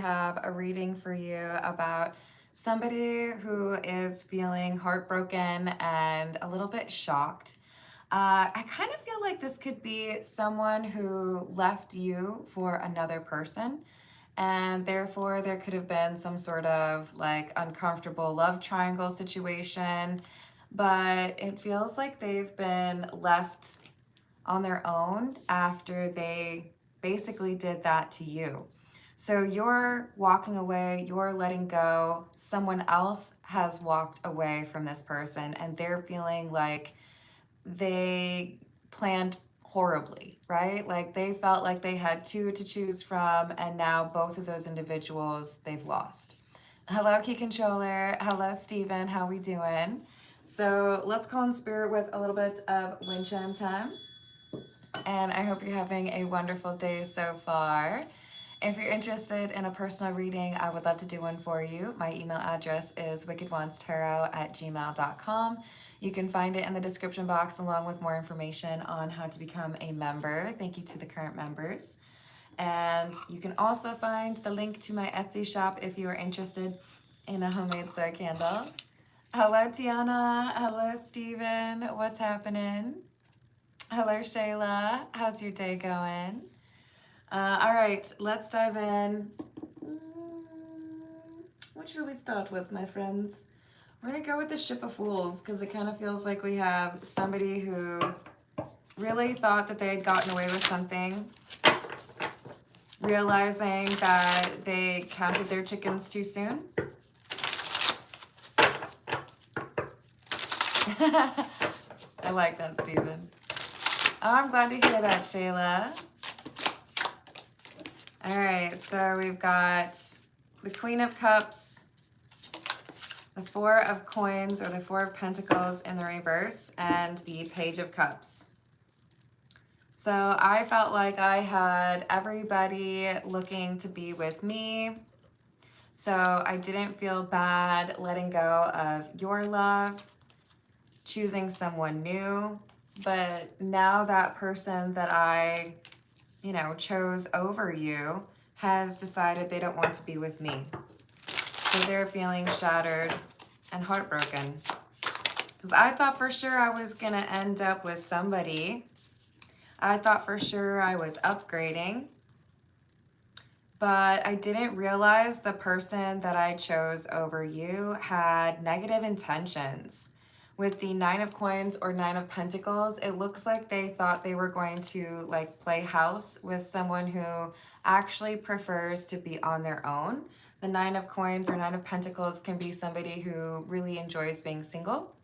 have a reading for you about somebody who is feeling heartbroken and a little bit shocked. I kind of feel like this could be someone who left you for another person, and therefore there could have been some sort of like uncomfortable love triangle situation, but it feels like they've been left on their own after they basically did that to you. So you're walking away, you're letting go. Someone else has walked away from this person and they're feeling like they planned horribly, right? Like they felt like they had two to choose from, and now both of those individuals they've lost. Hello, Key Controller. Hello, Steven. How we doing? So let's call in spirit with a little bit of wind chime time. And I hope you're having a wonderful day so far. If you're interested in a personal reading, I would love to do one for you. My email address is wickedwandstarot@gmail.com. You can find it in the description box along with more information on how to become a member. Thank you to the current members. And you can also find the link to my Etsy shop if you are interested in a homemade soy candle. Hello, Tiana. Hello, Steven. What's happening? Hello, Shayla. How's your day going? All right, let's dive in. What should we start with, my friends? We're gonna go with the Ship of Fools because it kind of feels like we have somebody who really thought that they had gotten away with something, realizing that they counted their chickens too soon. I like that, Stephen. Oh, I'm glad to hear that, Shayla. All right, so we've got the Queen of Cups, the Four of Coins or the Four of Pentacles in the reverse, and the Page of Cups. So I felt like I had everybody looking to be with me. So I didn't feel bad letting go of your love, choosing someone new. But now that person that I, chose over you has decided they don't want to be with me. So they're feeling shattered and heartbroken. Because I thought for sure I was going to end up with somebody. I thought for sure I was upgrading. But I didn't realize the person that I chose over you had negative intentions. With the Nine of Coins or Nine of Pentacles, it looks like they thought they were going to play house with someone who actually prefers to be on their own. The Nine of Coins or Nine of Pentacles can be somebody who really enjoys being single.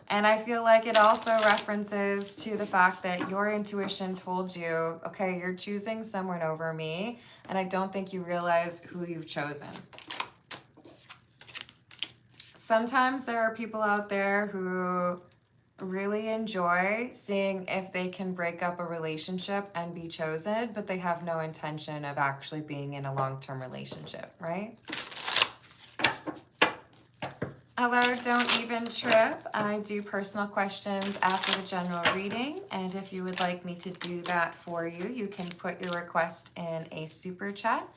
And I feel like it also references to the fact that your intuition told you, okay, you're choosing someone over me, and I don't think you realize who you've chosen. Sometimes there are people out there who really enjoy seeing if they can break up a relationship and be chosen, but they have no intention of actually being in a long-term relationship, right? Hello, don't even trip. I do personal questions after the general reading, and if you would like me to do that for you, you can put your request in a super chat.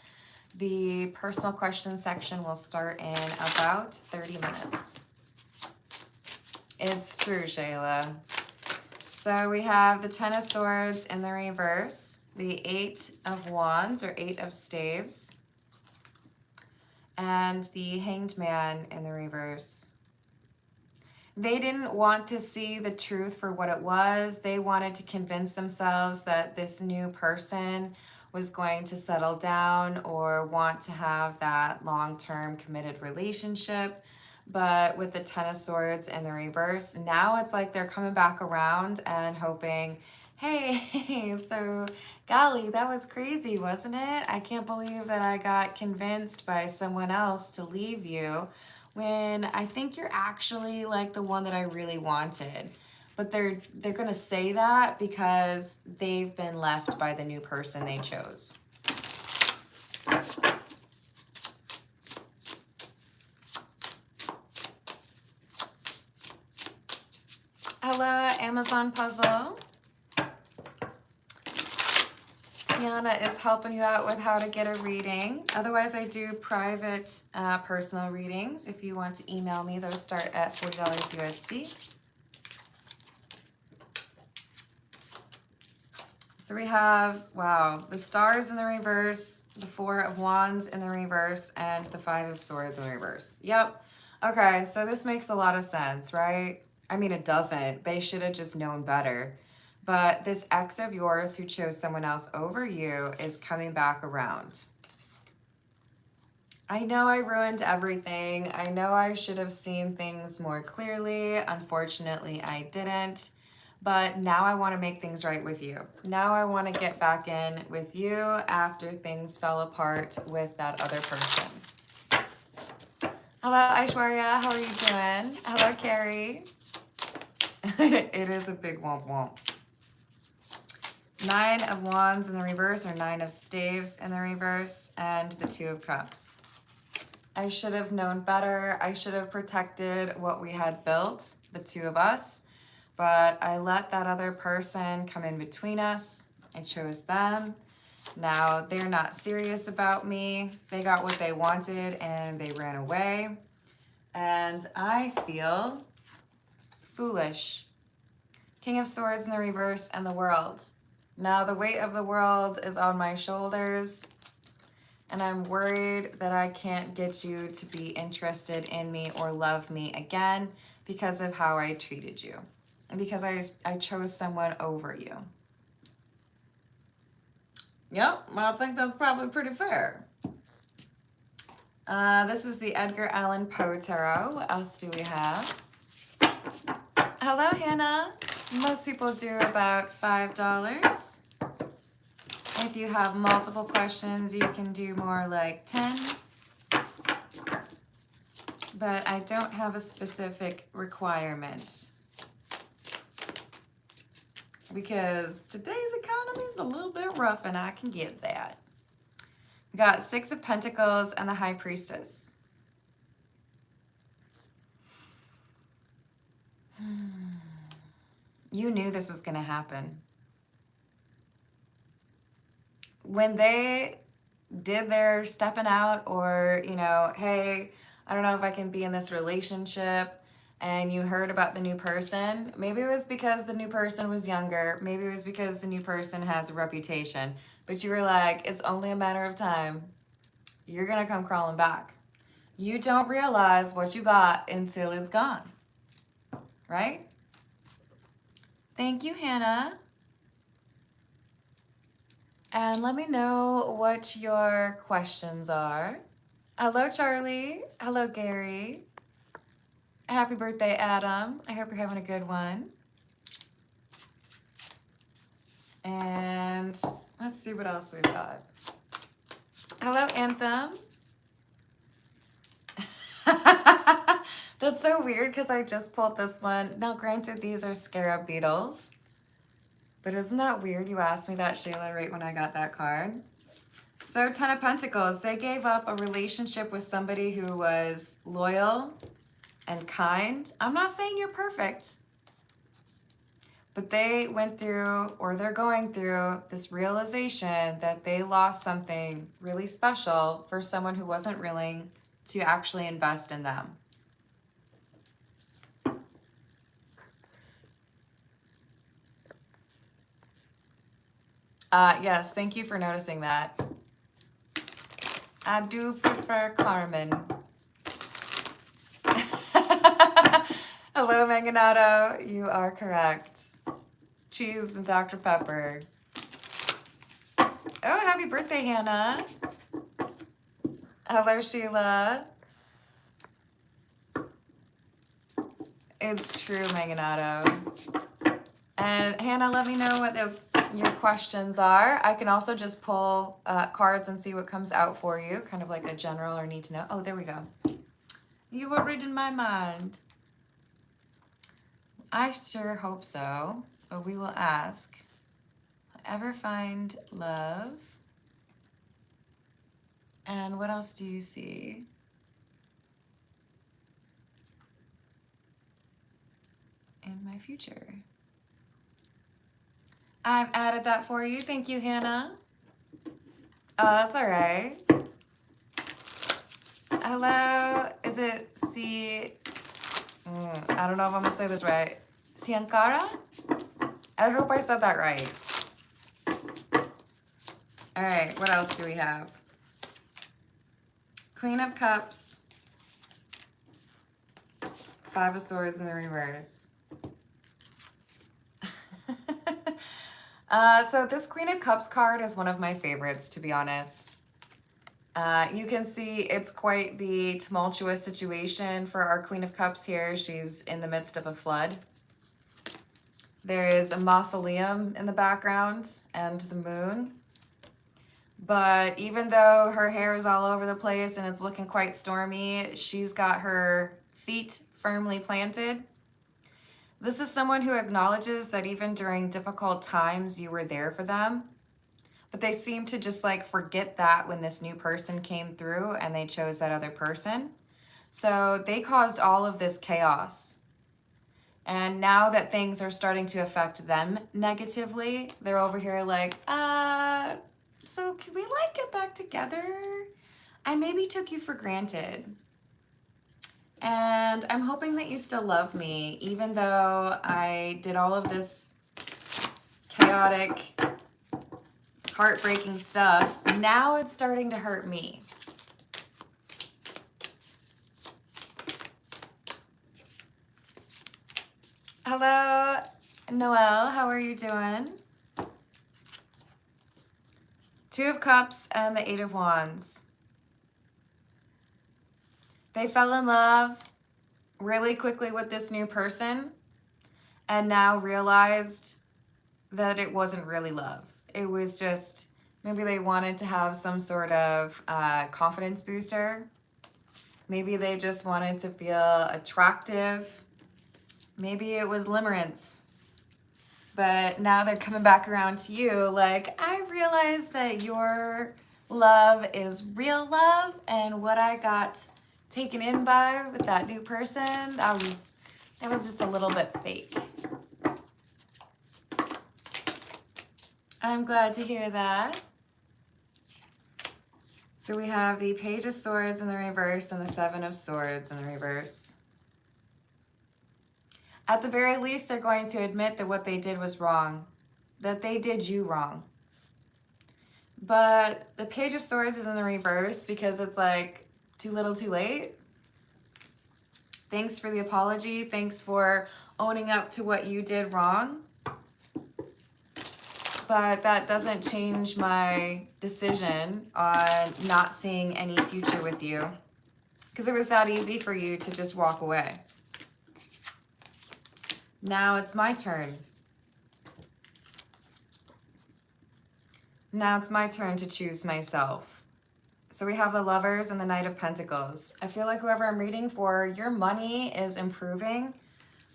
The personal question section will start in about 30 minutes. It's true, Shayla. So we have the Ten of Swords in the reverse, the Eight of Wands or Eight of Staves, and the Hanged Man in the reverse. They didn't want to see the truth for what it was. They wanted to convince themselves that this new person was going to settle down or want to have that long-term committed relationship. But with the Ten of Swords in the reverse, now it's like they're coming back around and hoping, hey, so golly, that was crazy, wasn't it? I can't believe that I got convinced by someone else to leave you when I think you're actually like the one that I really wanted. But they're gonna say that because they've been left by the new person they chose. Hello, Amazon Puzzle. Yana is helping you out with how to get a reading. Otherwise, I do private personal readings. If you want to email me, those start at $40 USD. So we have, wow, the stars in the reverse, the Four of Wands in the reverse, and the Five of Swords in the reverse. Yep. Okay, so this makes a lot of sense, right? I mean, it doesn't. They should have just known better. But this ex of yours who chose someone else over you is coming back around. I know I ruined everything. I know I should have seen things more clearly. Unfortunately, I didn't. But now I want to make things right with you. Now I want to get back in with you after things fell apart with that other person. Hello, Aishwarya. How are you doing? Hello, Carrie. It is a big womp womp. Nine of Wands in the reverse, or Nine of Staves in the reverse, and the Two of Cups. I should have known better. I should have protected what we had built, the two of us. But I let that other person come in between us. I chose them. Now they're not serious about me. They got what they wanted and they ran away. And I feel foolish. King of Swords in the reverse and the World. Now the weight of the world is on my shoulders. And I'm worried that I can't get you to be interested in me or love me again because of how I treated you. And because I chose someone over you. Yep, well, I think that's probably pretty fair. This is the Edgar Allan Poe Tarot. What else do we have? Hello, Hannah. Most people do about $5. If you have multiple questions, you can do more like 10. But I don't have a specific requirement. Because today's economy is a little bit rough and I can get that. We got Six of Pentacles and the High Priestess. You knew this was going to happen. When they did their stepping out or, you know, hey, I don't know if I can be in this relationship, and you heard about the new person, maybe it was because the new person was younger, maybe it was because the new person has a reputation, but you were like, it's only a matter of time. You're gonna come crawling back. You don't realize what you got until it's gone, right? Thank you, Hannah. And let me know what your questions are. Hello, Charlie. Hello, Gary. Happy birthday, Adam. I hope you're having a good one. And let's see what else we've got. Hello, Anthem. That's so weird because I just pulled this one. Now, granted, these are scarab beetles. But isn't that weird you asked me that, Shayla, right when I got that card? So, Ten of Pentacles. They gave up a relationship with somebody who was loyal and kind. I'm not saying you're perfect, but they went through, or they're going through, this realization that they lost something really special for someone who wasn't willing to actually invest in them. Yes, thank you for noticing that. I do prefer Carmen. Hello, Mangonato. You are correct. Cheese and Dr. Pepper. Oh, happy birthday, Hannah. Hello, Sheila. It's true, Mangonato. And Hannah, let me know what your questions are. I can also just pull cards and see what comes out for you, kind of like a general or need to know. Oh, there we go. You were reading my mind. I sure hope so, but we will ask. Ever find love? And what else do you see? In my future. I've added that for you. Thank you, Hannah. Oh, that's all right. Hello, is it I don't know if I'm gonna say this right. Ciancara? I hope I said that right. All right, what else do we have? Queen of Cups, Five of Swords in the reverse. So this Queen of Cups card is one of my favorites, to be honest. You can see it's quite the tumultuous situation for our Queen of Cups here. She's in the midst of a flood. There is a mausoleum in the background and the moon. But even though her hair is all over the place and it's looking quite stormy, she's got her feet firmly planted. This is someone who acknowledges that even during difficult times, you were there for them. But they seem to just like forget that when this new person came through and they chose that other person. So they caused all of this chaos. And now that things are starting to affect them negatively, they're over here like, so can we like get back together? I maybe took you for granted. And I'm hoping that you still love me, even though I did all of this chaotic, heartbreaking stuff. Now it's starting to hurt me. Hello, Noelle, how are you doing? Two of Cups and the Eight of Wands. They fell in love really quickly with this new person and now realized that it wasn't really love. It was just, maybe they wanted to have some sort of confidence booster. Maybe they just wanted to feel attractive. Maybe it was limerence. But now they're coming back around to you like, I realize that your love is real love, and what I got taken in by with that new person, that was just a little bit fake. I'm glad to hear that. So we have the Page of Swords in the reverse and the Seven of Swords in the reverse. At the very least, they're going to admit that what they did was wrong, that they did you wrong. But the Page of Swords is in the reverse because it's like, too little, too late. Thanks for the apology. Thanks for owning up to what you did wrong. But that doesn't change my decision on not seeing any future with you, because it was that easy for you to just walk away. Now it's my turn. Now it's my turn to choose myself. So we have the Lovers and the Knight of Pentacles. I feel like whoever I'm reading for, your money is improving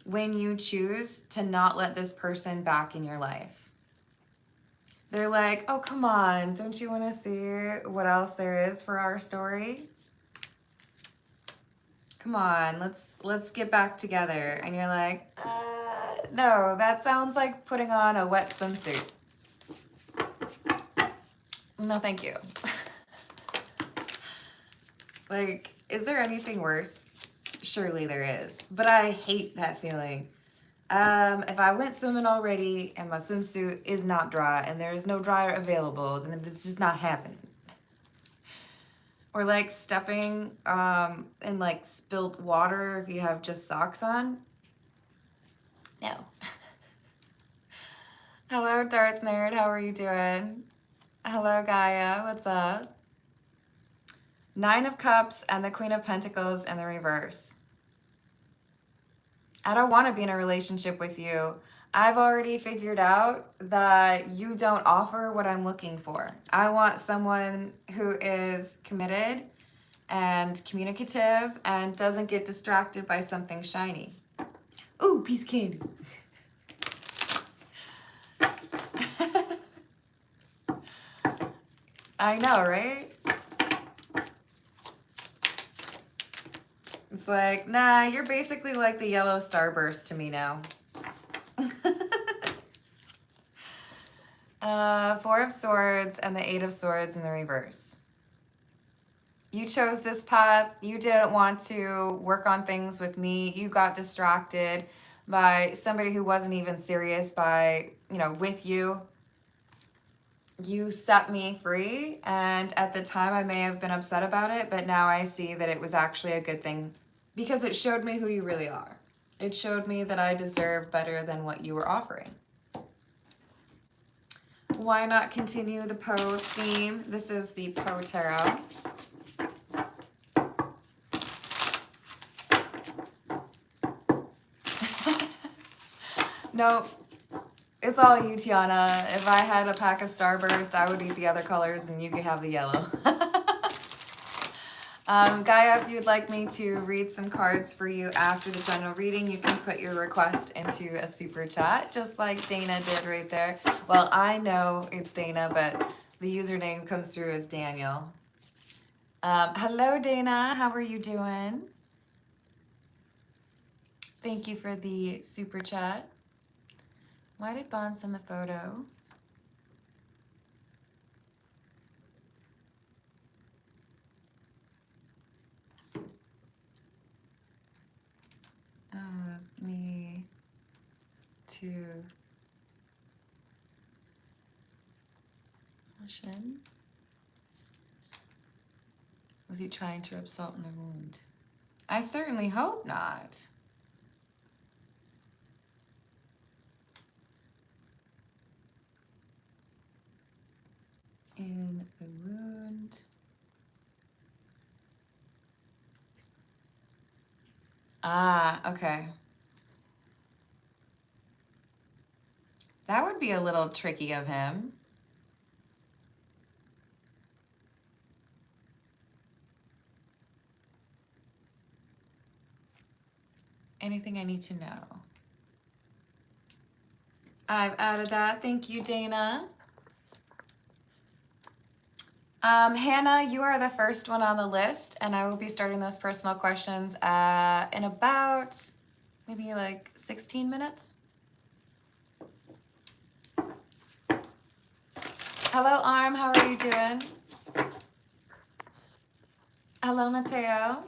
when you choose to not let this person back in your life. They're like, oh, come on, don't you want to see what else there is for our story? Come on, let's get back together. And you're like, no, that sounds like putting on a wet swimsuit. No, thank you. Like, is there anything worse? Surely there is, but I hate that feeling. If I went swimming already and my swimsuit is not dry and there is no dryer available, then it's just not happening. Or like stepping in like spilt water if you have just socks on. No. Hello, Darth Nerd. How are you doing? Hello, Gaia. What's up? Nine of Cups and the Queen of Pentacles in the reverse. I don't want to be in a relationship with you. I've already figured out that you don't offer what I'm looking for. I want someone who is committed and communicative and doesn't get distracted by something shiny. Ooh, piece of candy. I know, right? It's like, nah, you're basically like the yellow starburst to me now. Four of Swords and the Eight of Swords in the reverse. You chose this path. You didn't want to work on things with me. You got distracted by somebody who wasn't even serious with you. You set me free, and at the time I may have been upset about it, but now I see that it was actually a good thing because it showed me who you really are. It showed me that I deserve better than what you were offering. Why not continue the Poe theme? This is the Poe Tarot. No, it's all you, Tiana. If I had a pack of Starburst, I would eat the other colors and you could have the yellow. Gaia, if you'd like me to read some cards for you after the general reading, you can put your request into a super chat, just like Dana did right there. Well, I know it's Dana, but the username comes through as Daniel. Hello, Dana. How are you doing? Thank you for the super chat. Why did Bond send the photo? Me to Russian. Was he trying to rub salt in the wound? I certainly hope not. In the wound. Ah, okay. That would be a little tricky of him. Anything I need to know? I've added that. Thank you, Dana. Hannah, you are the first one on the list, and I will be starting those personal questions in about maybe like 16 minutes. Hello, Arm. How are you doing? Hello, Mateo.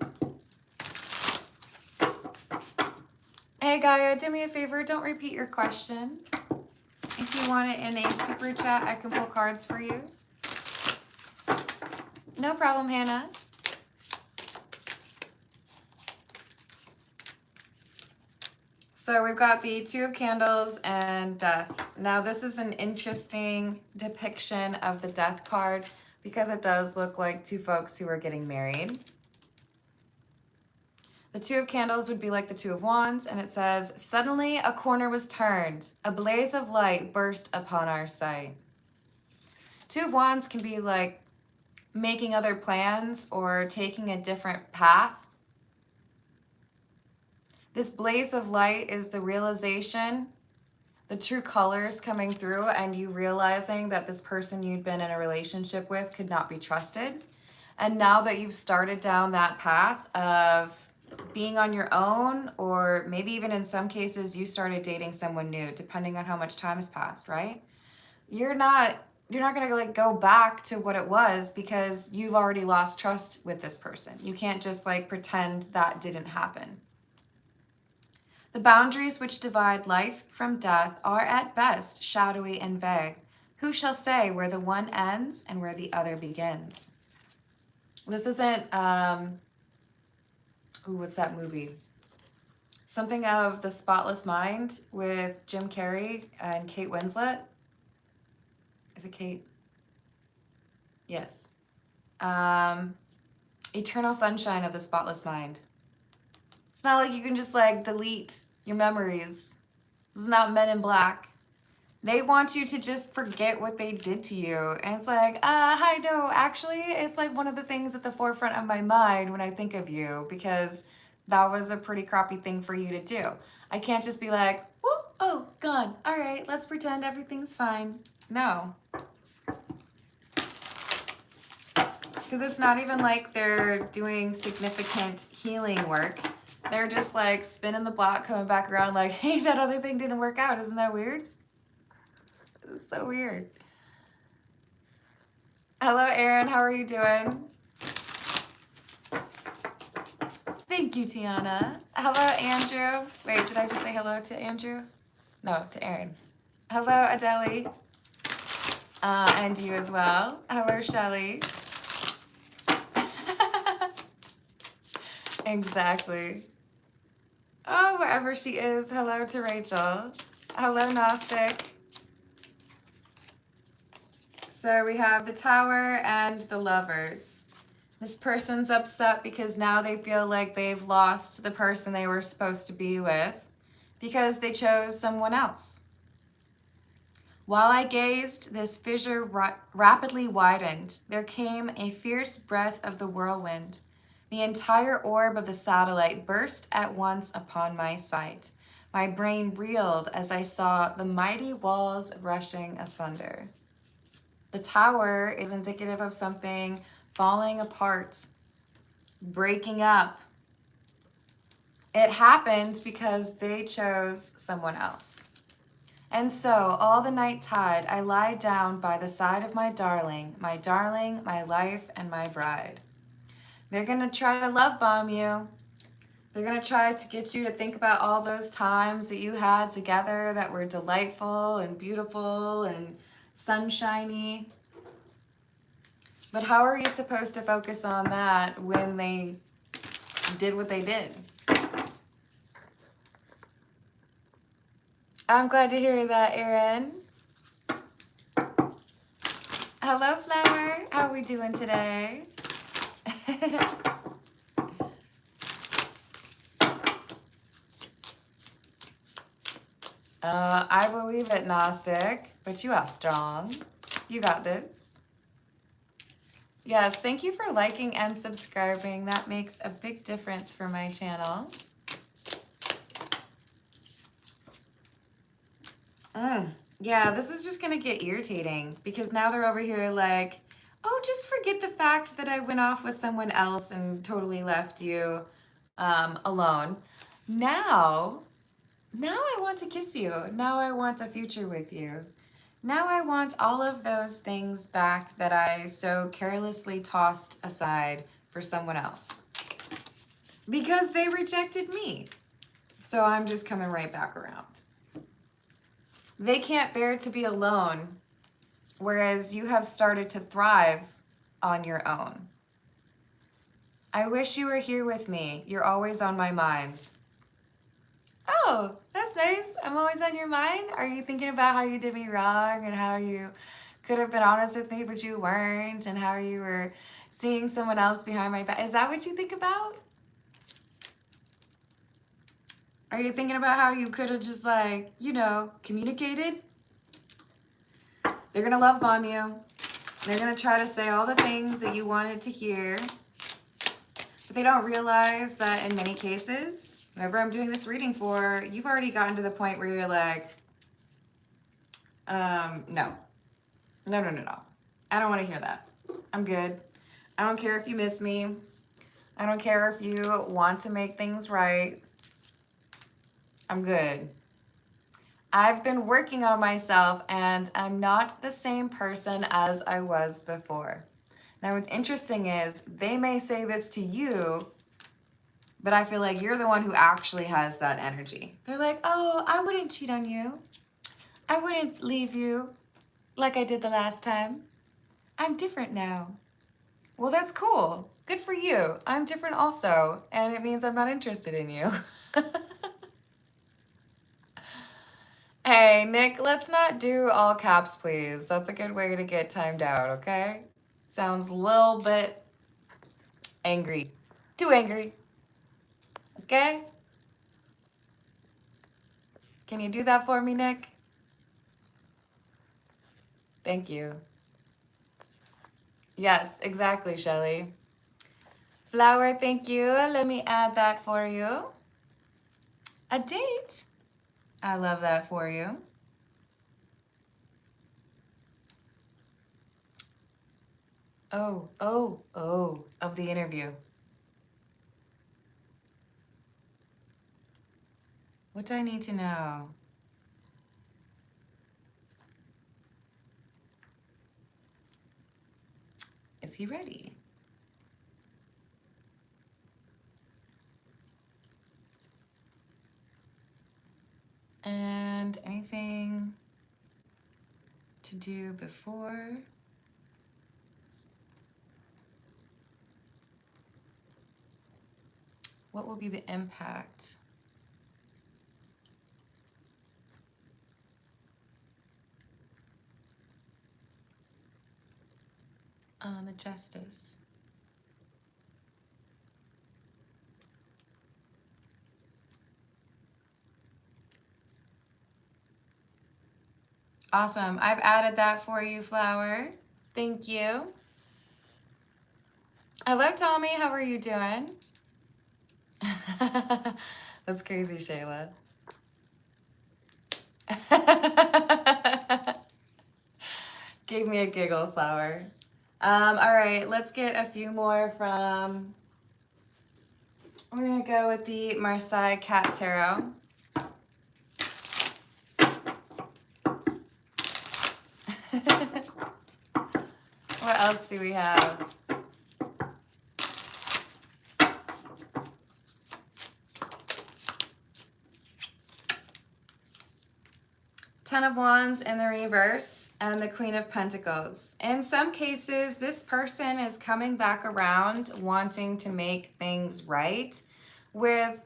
Hey, Gaia, do me a favor. Don't repeat your question. If you want it in a super chat, I can pull cards for you. No problem, Hannah. So we've got the Two of Candles and Death. Now this is an interesting depiction of the Death card because it does look like two folks who are getting married. The Two of Candles would be like the Two of Wands, and it says, "Suddenly a corner was turned. A blaze of light burst upon our sight." Two of Wands can be like making other plans or taking a different path. This blaze of light is the realization, the true colors coming through, and you realizing that this person you'd been in a relationship with could not be trusted. And now that you've started down that path of being on your own, or maybe even in some cases you started dating someone new, depending on how much time has passed, right? You're not gonna like go back to what it was because you've already lost trust with this person. You can't just like pretend that didn't happen. The boundaries which divide life from death are at best shadowy and vague. Who shall say where the one ends and where the other begins? This isn't, what's that movie? Something of The Spotless Mind with Jim Carrey and Kate Winslet. Is it Kate? Yes. Eternal Sunshine of the Spotless Mind. It's not like you can just like delete your memories. This is not Men in Black. They want you to just forget what they did to you. And it's like, hi, no, actually, it's like one of the things at the forefront of my mind when I think of you, because that was a pretty crappy thing for you to do. I can't just be like, whoop, oh, gone. All right, let's pretend everything's fine. No. Because it's not even like they're doing significant healing work. They're just like spinning the block, coming back around like, hey, that other thing didn't work out. Isn't that weird? It's so weird. Hello, Aaron. How are you doing? Thank you, Tiana. Hello, Andrew. Wait, did I just say hello to Andrew? No, to Aaron. Hello, Adele. And you as well. Hello, Shelly. Exactly. Oh, wherever she is. Hello to Rachel. Hello, Gnostic. So we have the Tower and the Lovers. This person's upset because now they feel like they've lost the person they were supposed to be with because they chose someone else. While I gazed, this fissure rapidly widened. There came a fierce breath of the whirlwind. The entire orb of the satellite burst at once upon my sight. My brain reeled as I saw the mighty walls rushing asunder. The Tower is indicative of something falling apart, breaking up. It happened because they chose someone else. And so, all the night tide, I lie down by the side of my darling, my life, and my bride. They're gonna try to love bomb you. They're gonna try to get you to think about all those times that you had together that were delightful and beautiful and sunshiny. But how are you supposed to focus on that when they did what they did? I'm glad to hear that, Erin. Hello, Flower. How are we doing today? I believe it, Gnostic, but you are strong. You got this. Yes, thank you for liking and subscribing. That makes a big difference for my channel. Yeah, this is just gonna get irritating because now they're over here like, oh, just forget the fact that I went off with someone else and totally left you alone. Now I want to kiss you. Now I want a future with you. Now I want all of those things back that I so carelessly tossed aside for someone else. Because they rejected me. So I'm just coming right back around. They can't bear to be alone, whereas you have started to thrive on your own. I wish you were here with me. You're always on my mind. Oh, that's nice. I'm always on your mind. Are you thinking about how you did me wrong and how you could have been honest with me, but you weren't, and how you were seeing someone else behind my back? Is that what you think about? Are you thinking about how you could have just like, communicated? They're gonna love bomb you. They're gonna try to say all the things that you wanted to hear, but they don't realize that in many cases, whoever I'm doing this reading for, you've already gotten to the point where you're like, no. I don't want to hear that. I'm good. I don't care if you miss me. I don't care if you want to make things right. I'm good. I've been working on myself and I'm not the same person as I was before. Now what's interesting is they may say this to you, but I feel like you're the one who actually has that energy. They're like, oh, I wouldn't cheat on you. I wouldn't leave you like I did the last time. I'm different now. Well, that's cool. Good for you. I'm different also, and it means I'm not interested in you. Hey, Nick, let's not do all caps, please. That's a good way to get timed out, okay? Sounds a little bit angry. Too angry. Okay? Can you do that for me, Nick? Thank you. Yes, exactly, Shelly. Flower, thank you. Let me add that for you. A date. I love that for you. Oh, of the interview. What do I need to know? Is he ready? And anything to do before? What will be the impact? On the justice. Awesome. I've added that for you, Flower. Thank you. Hello, Tommy. How are you doing? That's crazy, Shayla. Gave me a giggle, Flower. All right, let's get a few more from... We're going to go with the Marseille Cat Tarot. What else do we have? Ten of Wands in the reverse and the Queen of Pentacles. In some cases, this person is coming back around wanting to make things right with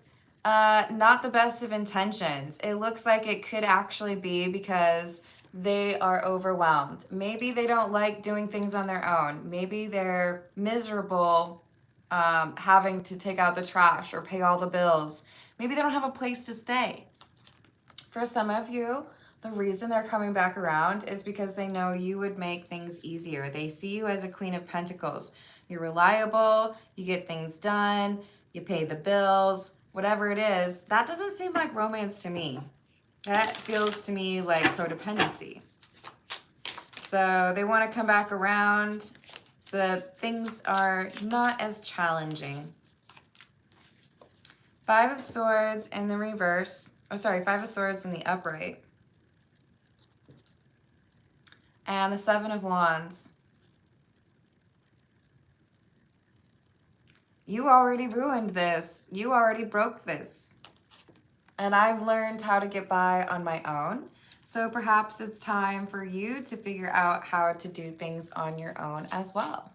not the best of intentions. It looks like it could actually be because they are overwhelmed. Maybe they don't like doing things on their own. Maybe they're miserable having to take out the trash or pay all the bills. Maybe they don't have a place to stay. For some of you, the reason they're coming back around is because they know you would make things easier. They see you as a Queen of Pentacles. You're reliable, you get things done, you pay the bills, whatever it is. That doesn't seem like romance to me. That feels to me like codependency. So they want to come back around so that things are not as challenging. Five of Swords in the reverse. Oh, sorry, Five of Swords in the upright. And the Seven of Wands. You already ruined this. You already broke this. And I've learned how to get by on my own. So perhaps it's time for you to figure out how to do things on your own as well.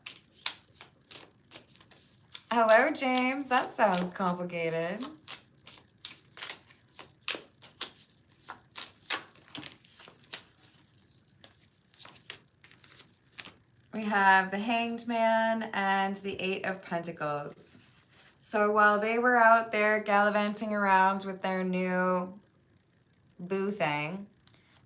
Hello, James. That sounds complicated. We have the Hanged Man and the Eight of Pentacles. So while they were out there gallivanting around with their new boo thing,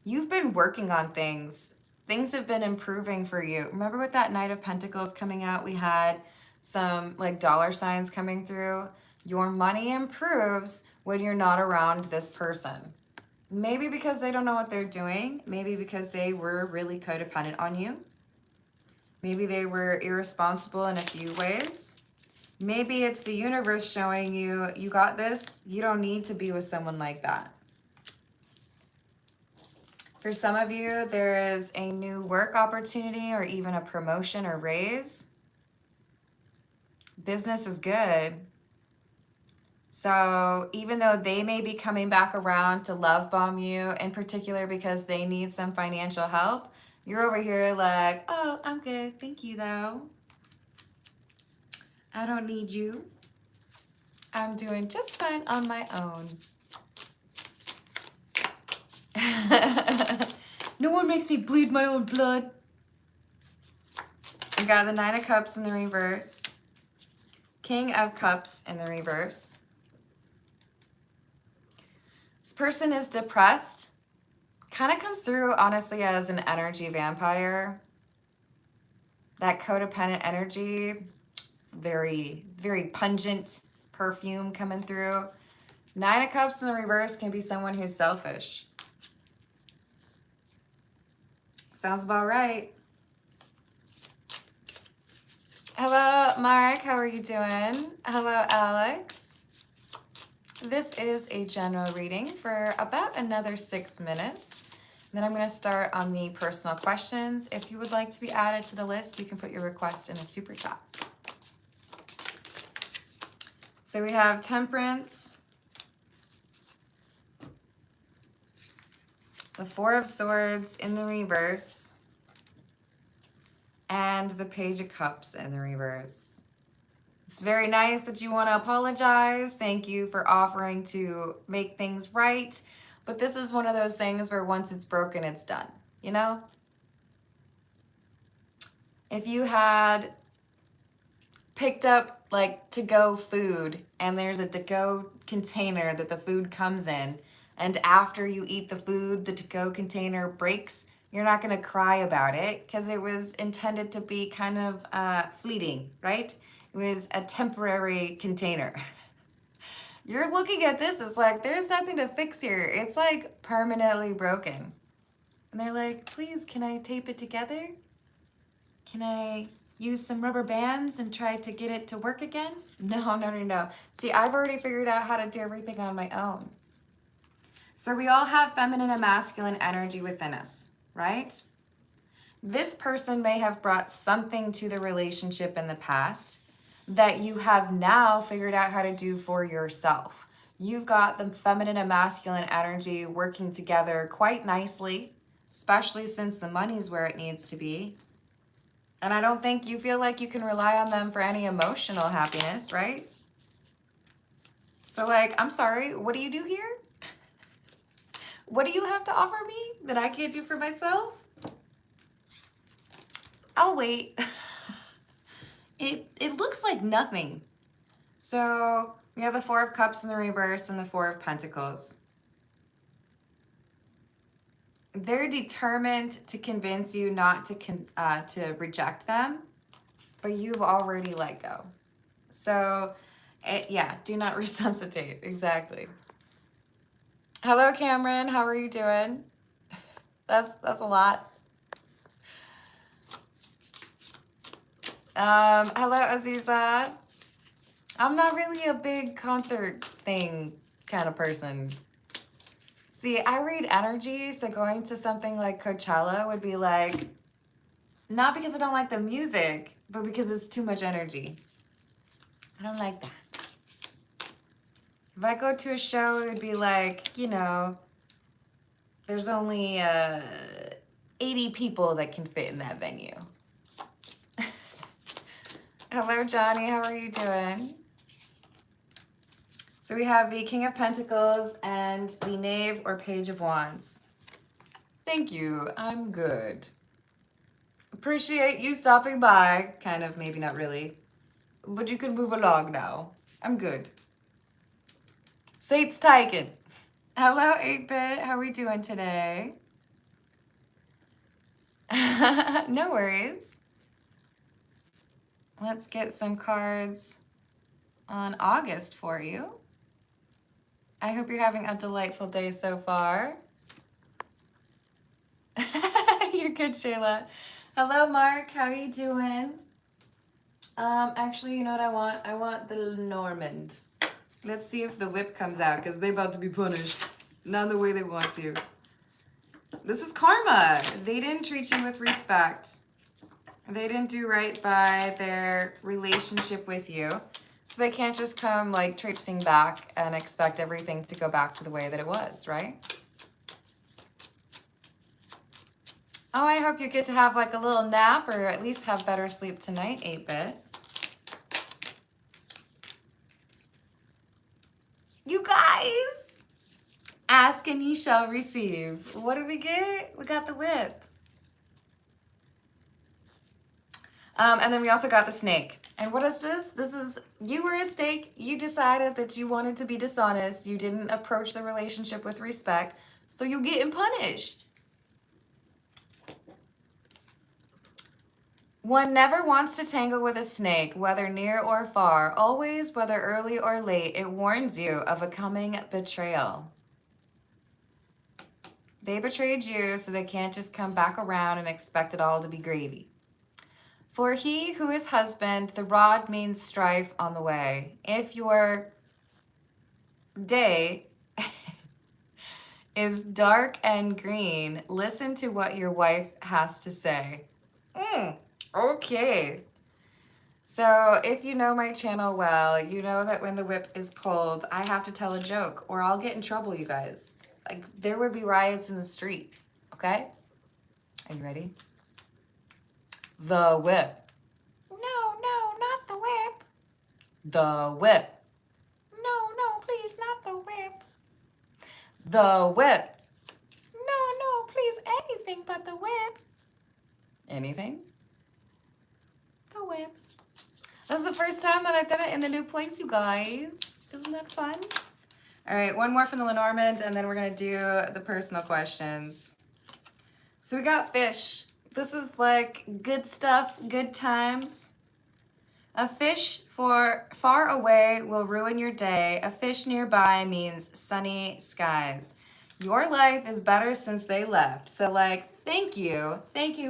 you've been working on things. Things have been improving for you. Remember with that Knight of Pentacles coming out, we had some like dollar signs coming through. Your money improves when you're not around this person. Maybe because they don't know what they're doing. Maybe because they were really codependent on you. Maybe they were irresponsible in a few ways. Maybe it's the universe showing you, you got this. You don't need to be with someone like that. For some of you, there is a new work opportunity or even a promotion or raise. Business is good. So even though they may be coming back around to love bomb you, in particular because they need some financial help, you're over here like, oh, I'm good. Thank you, though. I don't need you. I'm doing just fine on my own. No one makes me bleed my own blood. We got the Nine of Cups in the reverse. King of Cups in the reverse. This person is depressed. Kind of comes through, honestly, as an energy vampire. That codependent energy. Very, very pungent perfume coming through. Nine of Cups in the reverse can be someone who's selfish. Sounds about right. Hello, Mark. How are you doing? Hello, Alex. This is a general reading for about another 6 minutes. Then I'm going to start on the personal questions. If you would like to be added to the list, you can put your request in a super chat. So we have Temperance, the Four of Swords in the reverse, and the Page of Cups in the reverse. It's very nice that you want to apologize. Thank you for offering to make things right. But this is one of those things where once it's broken, it's done, you know? If you had picked up like to-go food and there's a to-go container that the food comes in, and after you eat the food, the to-go container breaks, you're not going to cry about it because it was intended to be kind of fleeting, right? It was a temporary container. You're looking at this as like, there's nothing to fix here. It's like permanently broken. And they're like, please, can I tape it together? Can I use some rubber bands and try to get it to work again? No. See, I've already figured out how to do everything on my own. So we all have feminine and masculine energy within us, right? This person may have brought something to the relationship in the past that you have now figured out how to do for yourself. You've got the feminine and masculine energy working together quite nicely, especially since the money's where it needs to be. And I don't think you feel like you can rely on them for any emotional happiness, right? So like, I'm sorry, what do you do here? What do you have to offer me that I can't do for myself? I'll wait. It looks like nothing. So we have the Four of Cups in the reverse and the Four of Pentacles. They're determined to convince you not to reject them, but you've already let go. So yeah, do not resuscitate. Exactly. Hello, Cameron. How are you doing? That's a lot. Hello, Aziza. I'm not really a big concert thing kind of person. See, I read energy, so going to something like Coachella would be like, not because I don't like the music, but because it's too much energy. I don't like that. If I go to a show, it would be like, you know, there's only 80 people that can fit in that venue. Hello, Johnny. How are you doing? So we have the King of Pentacles and the Knave or Page of Wands. Thank you. I'm good. Appreciate you stopping by. Kind of, maybe not really. But you can move along now. I'm good. Sate's taken. Hello, 8-Bit. How are we doing today? No worries. Let's get some cards on August for you. I hope you're having a delightful day so far. You're good, Shayla. Hello, Mark. How are you doing? Actually, you know what I want? I want the Normand. Let's see if the whip comes out, because they're about to be punished. Not the way they want to. This is karma. They didn't treat you with respect. They didn't do right by their relationship with you. So they can't just come like traipsing back and expect everything to go back to the way that it was, right? Oh, I hope you get to have like a little nap or at least have better sleep tonight, 8-Bit. You guys, ask and ye shall receive. What did we get? We got the whip. And then we also got the snake. And what is this? This is, you were a snake. You decided that you wanted to be dishonest. You didn't approach the relationship with respect. So you're getting punished. One never wants to tangle with a snake, whether near or far. Always, whether early or late, it warns you of a coming betrayal. They betrayed you, so they can't just come back around and expect it all to be gravy. For he who is husband, the rod means strife on the way. If your day is dark and green. Listen to what your wife has to say. Okay. So if you know my channel well, you know that when the whip is pulled, I have to tell a joke or I'll get in trouble, you guys. Like, there would be riots in the street, okay? Are you ready? The whip. No, not the whip. The whip. No, please, not the whip. The whip. No, please, anything but the whip. Anything? The whip. This is the first time that I've done it in the new place, you guys. Isn't that fun? All right, one more from the Lenormand, and then we're gonna do the personal questions. So we got fish. This is like good stuff, good times. A fish far away will ruin your day. A fish nearby means sunny skies. Your life is better since they left. So like, thank you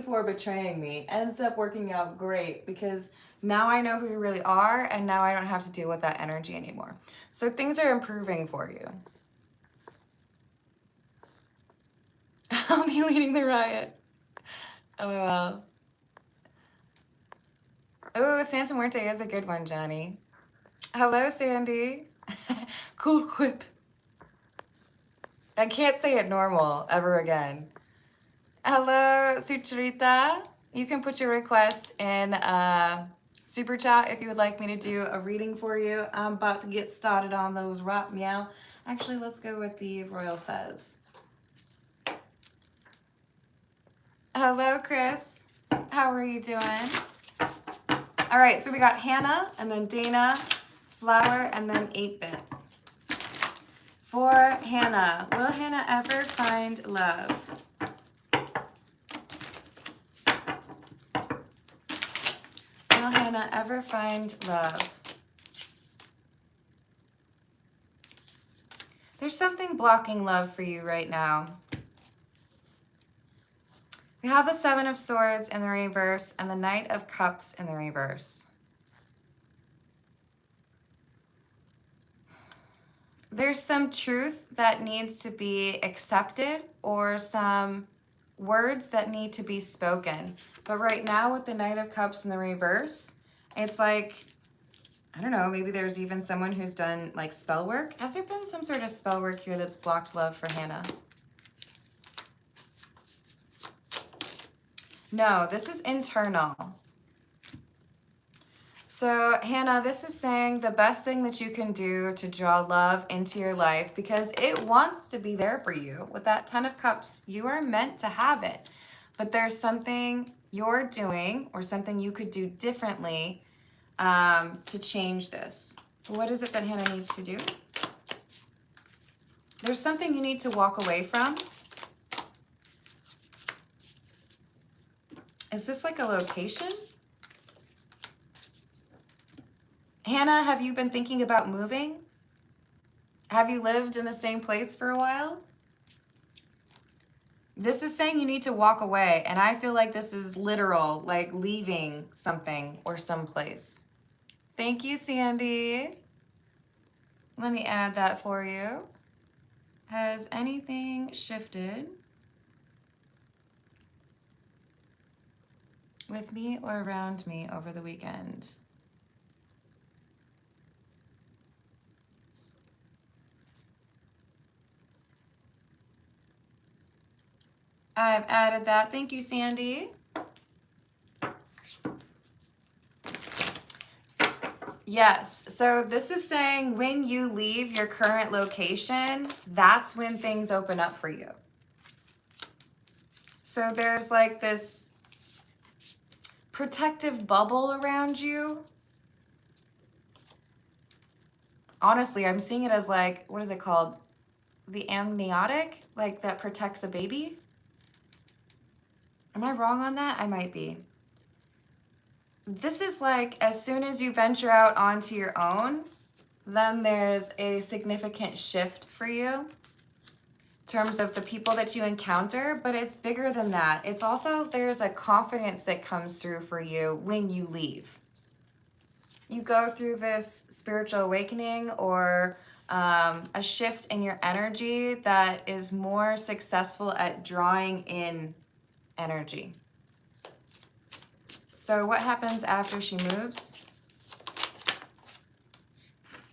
for betraying me. Ends up working out great because now I know who you really are and now I don't have to deal with that energy anymore. So things are improving for you. I'll be leading the riot. LOL. Oh, Santa Muerte is a good one, Johnny. Hello, Sandy. Cool whip. I can't say it normal ever again. Hello, Sucharita. You can put your request in super chat if you would like me to do a reading for you. I'm about to get started on those rot meow. Actually, let's go with the Royal Fez. Hello, Chris. How are you doing? All right, so we got Hannah, and then Dana, Flower, and then 8-Bit. For Hannah, will Hannah ever find love? Will Hannah ever find love? There's something blocking love for you right now. We have the 7 of Swords in the reverse and the Knight of Cups in the reverse. There's some truth that needs to be accepted or some words that need to be spoken. But right now with the Knight of Cups in the reverse, it's like, I don't know, maybe there's even someone who's done like spell work. Has there been some sort of spell work here that's blocked love for Hannah? No, this is internal. So Hannah, this is saying the best thing that you can do to draw love into your life, because it wants to be there for you. With that 10 of Cups, you are meant to have it. But there's something you're doing or something you could do differently to change this. What is it that Hannah needs to do? There's something you need to walk away from. Is this like a location? Hannah, have you been thinking about moving? Have you lived in the same place for a while? This is saying you need to walk away, and I feel like this is literal, like leaving something or someplace. Thank you, Sandy. Let me add that for you. Has anything shifted with me or around me over the weekend? I've added that. Thank you, Sandy. Yes, so this is saying when you leave your current location, that's when things open up for you. So there's like this protective bubble around you. Honestly, I'm seeing it as like, what is it called? The amniotic, like that protects a baby. Am I wrong on that? I might be. This is like, as soon as you venture out onto your own, then there's a significant shift for you in terms of the people that you encounter, but it's bigger than that. It's also, there's a confidence that comes through for you when you leave. You go through this spiritual awakening or a shift in your energy that is more successful at drawing in energy. So what happens after she moves?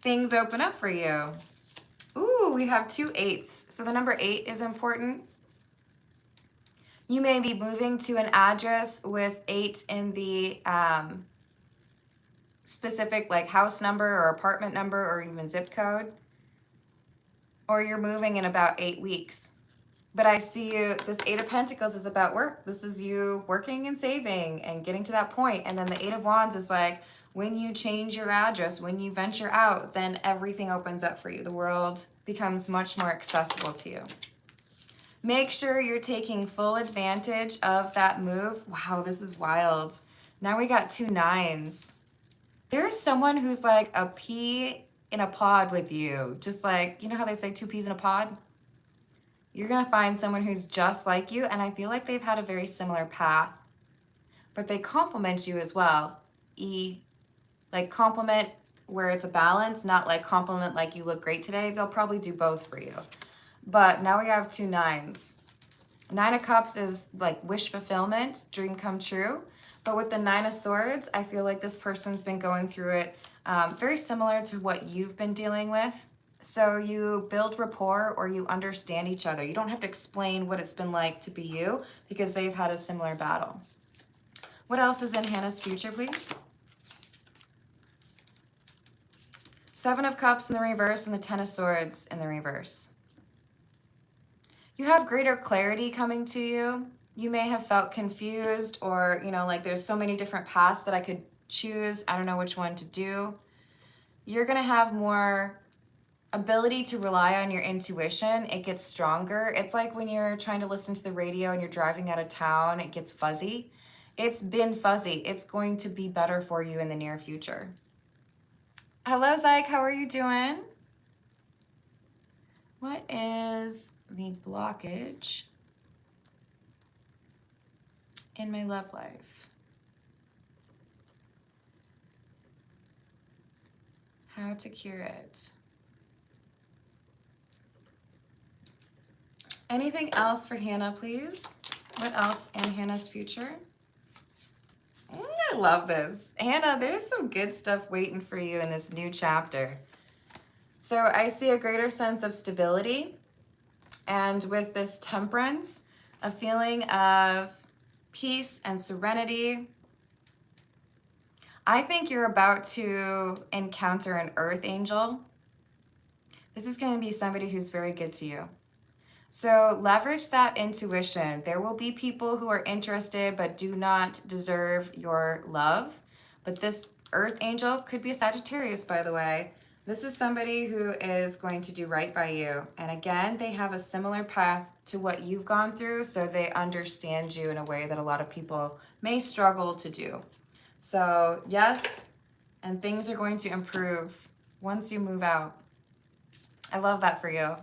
Things open up for you. Ooh, we have 2 8s. So the number 8 is important. You may be moving to an address with 8 in the specific like house number or apartment number or even zip code. Or you're moving in about 8 weeks. But I see you, this 8 of Pentacles is about work. This is you working and saving and getting to that point. And then the 8 of Wands is like, when you change your address, when you venture out, then everything opens up for you. The world becomes much more accessible to you. Make sure you're taking full advantage of that move. Wow, this is wild. Now we got 2 9s. There's someone who's like a pea in a pod with you. Just like, you know how they say 2 peas in a pod? You're going to find someone who's just like you, and I feel like they've had a very similar path, but they complement you as well. Like compliment where it's a balance, not like compliment like you look great today. They'll probably do both for you. But now we have 2 9s. 9 of Cups is like wish fulfillment, dream come true. But with the 9 of Swords, I feel like this person's been going through it very similar to what you've been dealing with. So you build rapport or you understand each other. You don't have to explain what it's been like to be you because they've had a similar battle. What else is in Hannah's future, please? 7 of Cups in the reverse and the 10 of Swords in the reverse. You have greater clarity coming to you. You may have felt confused or, you know, like there's so many different paths that I could choose. I don't know which one to do. You're going to have more ability to rely on your intuition. It gets stronger. It's like when you're trying to listen to the radio and you're driving out of town, it gets fuzzy. It's been fuzzy. It's going to be better for you in the near future. Hello, Zyke. How are you doing? What is the blockage in my love life? How to cure it? Anything else for Hannah, please? What else in Hannah's future? I love this. Hannah, there's some good stuff waiting for you in this new chapter. So I see a greater sense of stability. And with this Temperance, a feeling of peace and serenity. I think you're about to encounter an earth angel. This is going to be somebody who's very good to you. So leverage that intuition. There will be people who are interested but do not deserve your love. But this earth angel could be a Sagittarius, by the way. This is somebody who is going to do right by you. And again, they have a similar path to what you've gone through, so they understand you in a way that a lot of people may struggle to do. So yes, and things are going to improve once you move out. I love that for you.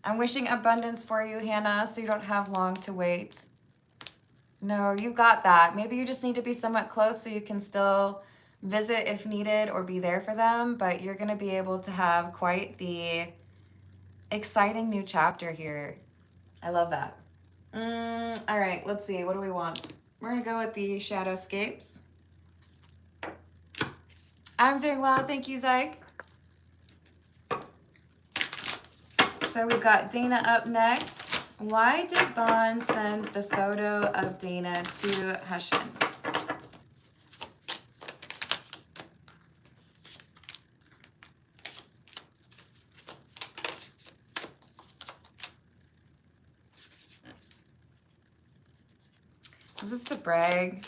I'm wishing abundance for you, Hannah, so you don't have long to wait. No, you've got that. Maybe you just need to be somewhat close so you can still visit if needed or be there for them, but you're going to be able to have quite the exciting new chapter here. I love that. All right, let's see. What do we want? We're going to go with the Shadowscapes. I'm doing well. Thank you, Zyke. So we've got Dana up next. Why did Bond send the photo of Dana to Hushin? Is this to brag?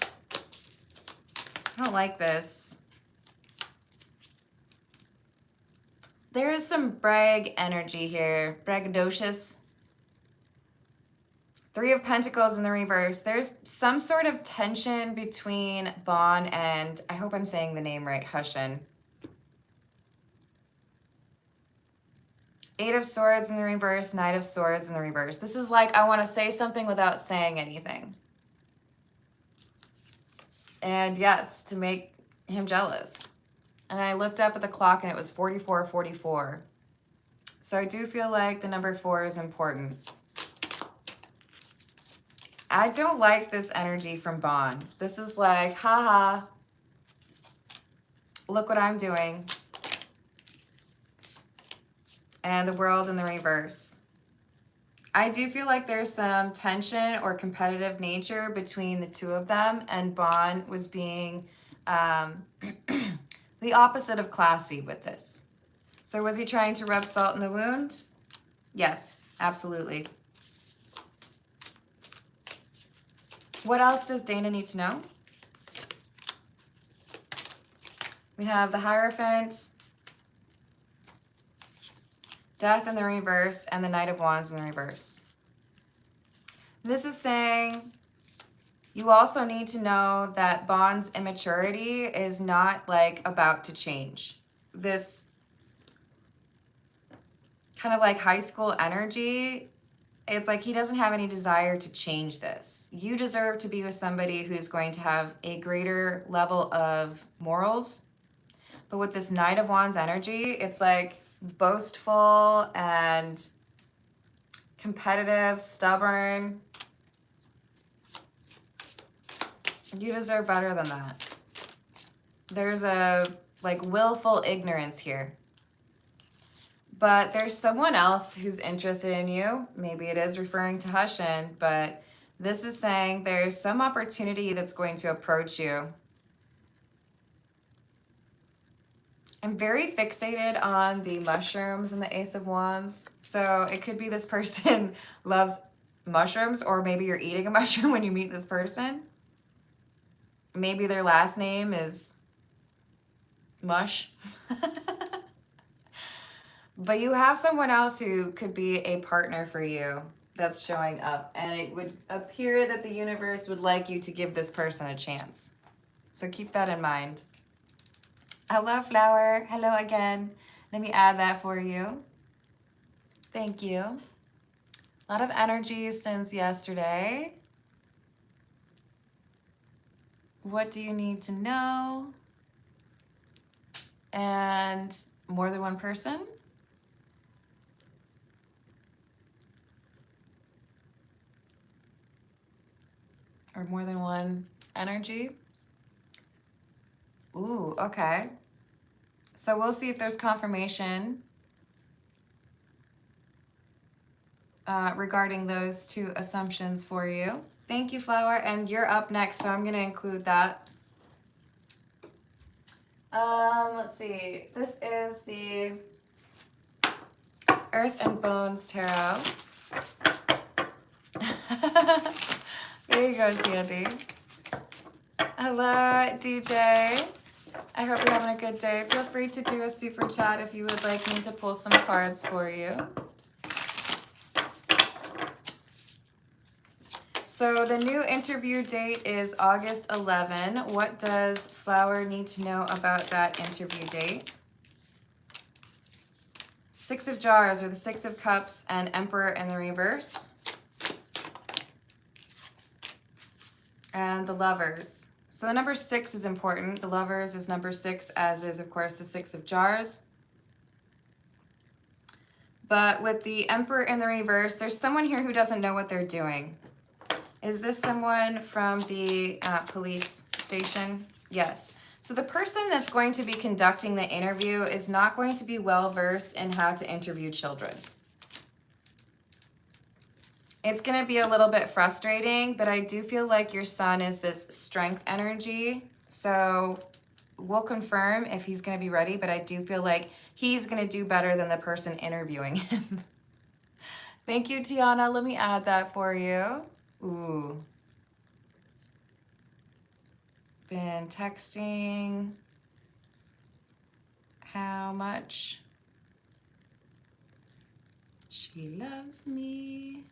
I don't like this. There is some brag energy here. Braggadocious. 3 of Pentacles in the reverse. There's some sort of tension between Bon and, I hope I'm saying the name right, Hushin. 8 of Swords in the reverse, Knight of Swords in the reverse. This is like, I want to say something without saying anything. And yes, to make him jealous. And I looked up at the clock and it was 44:44. So I do feel like the number 4 is important. I don't like this energy from Bond. This is like, haha, look what I'm doing. And the World in the reverse. I do feel like there's some tension or competitive nature between the two of them, and Bond was being the opposite of classy with this. So was he trying to rub salt in the wound? Yes, absolutely. What else does Dana need to know? We have the Hierophant, Death in the reverse, and the Knight of Wands in the reverse. This is saying you also need to know that Bond's immaturity is not like about to change. This kind of like high school energy, it's like he doesn't have any desire to change this. You deserve to be with somebody who's going to have a greater level of morals. But with this Knight of Wands energy, it's like boastful and competitive, stubborn. You deserve better than that. There's a like willful ignorance here. But there's someone else who's interested in you. Maybe it is referring to Hushin, but this is saying there's some opportunity that's going to approach you. I'm very fixated on the mushrooms and the Ace of Wands. So it could be this person loves mushrooms, or maybe you're eating a mushroom when you meet this person. Maybe their last name is Mush. But you have someone else who could be a partner for you that's showing up. And it would appear that the universe would like you to give this person a chance. So keep that in mind. Hello, Flower. Hello again. Let me add that for you. Thank you. A lot of energy since yesterday. What do you need to know? And more than one person? Or more than one energy? Ooh, okay. So we'll see if there's confirmation regarding those two assumptions for you. Thank you, Flower. And you're up next, so I'm going to include that. Let's see. This is the Earth and Bones Tarot. There you go, Sandy. Hello, DJ. I hope you're having a good day. Feel free to do a super chat if you would like me to pull some cards for you. So the new interview date is August 11. What does Flower need to know about that interview date? 6 of Jars, or the 6 of Cups, and Emperor in the reverse. And the Lovers. So the number 6 is important. The Lovers is number 6, as is, of course, the 6 of Jars. But with the Emperor in the reverse, there's someone here who doesn't know what they're doing. Is this someone from the police station? Yes. So the person that's going to be conducting the interview is not going to be well-versed in how to interview children. It's going to be a little bit frustrating, but I do feel like your son is this strength energy. So we'll confirm if he's going to be ready, but I do feel like he's going to do better than the person interviewing him. Thank you, Tiana. Let me add that for you. Ooh. Been texting. How much she loves me.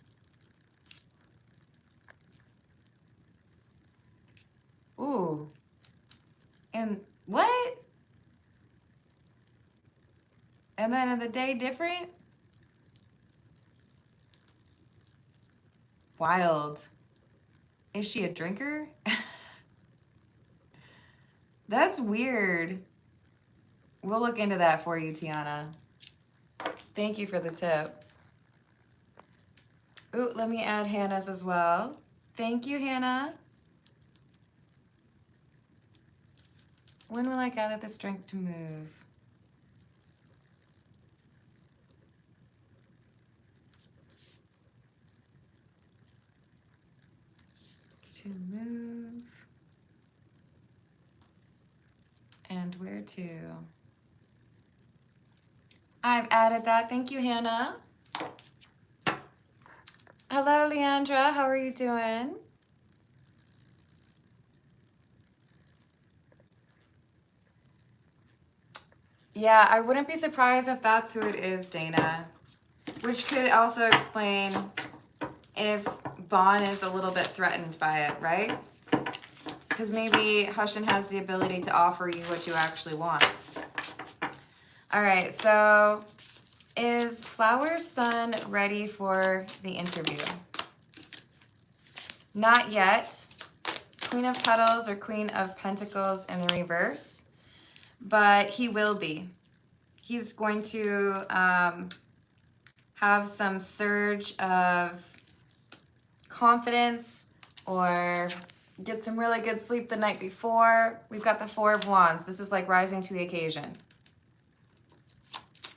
Ooh. And what? And then in the day different? Wild. Is she a drinker? That's weird. We'll look into that for you, Tiana. Thank you for the tip. Ooh, let me add Hannah's as well. Thank you, Hannah. When will I gather the strength to move? To move. And where to? I've added that. Thank you, Hannah. Hello, Leandra. How are you doing? Yeah, I wouldn't be surprised if that's who it is, Dana. Which could also explain if Vaughn is a little bit threatened by it, right? Because maybe Hushin has the ability to offer you what you actually want. All right, so is Flower's son ready for the interview? Not yet. Queen of Petals or Queen of Pentacles in the reverse, but he will be. He's going to have some surge of confidence or get some really good sleep the night before. We've got the Four of Wands. This is like rising to the occasion.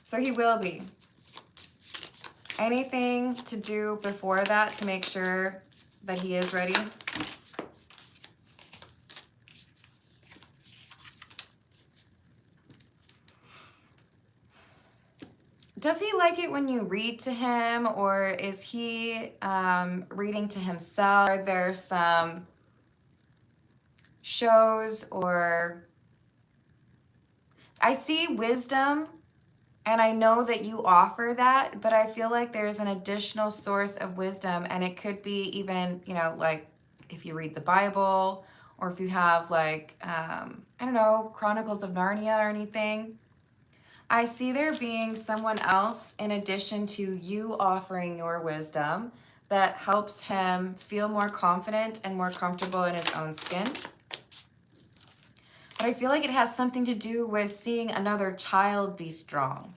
So he will be. Anything to do before that to make sure that he is ready? Does he like it when you read to him, or is he reading to himself? Are there some shows or... I see wisdom, and I know that you offer that, but I feel like there's an additional source of wisdom, and it could be even, you know, like if you read the Bible, or if you have like, I don't know, Chronicles of Narnia or anything. I see there being someone else in addition to you offering your wisdom that helps him feel more confident and more comfortable in his own skin. But I feel like it has something to do with seeing another child be strong.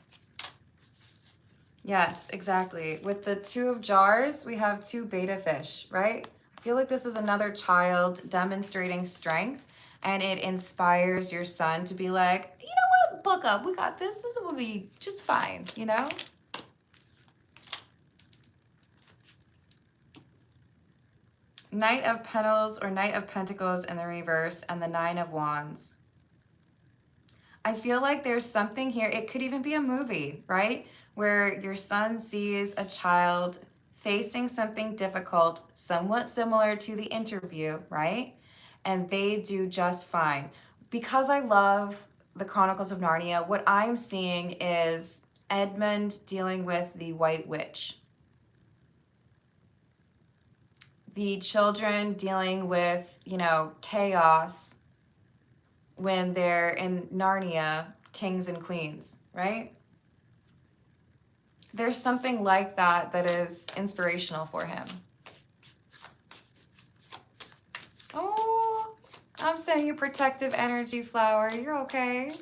Yes, exactly. With the Two of Jars, we have two beta fish, right? I feel like this is another child demonstrating strength, and it inspires your son to be like, you know what, buck up, we got this. This will be just fine, you know? Knight of Pentacles or Knight of Pentacles in the reverse, and the Nine of Wands. I feel like there's something here. It could even be a movie, right? Where your son sees a child facing something difficult, somewhat similar to the interview, right? And they do just fine. Because I love the Chronicles of Narnia, what I'm seeing is Edmund dealing with the White Witch. The children dealing with, you know, chaos when they're in Narnia, kings and queens, right? There's something like that that is inspirational for him. Oh, I'm sending you protective energy, Flower. You're okay.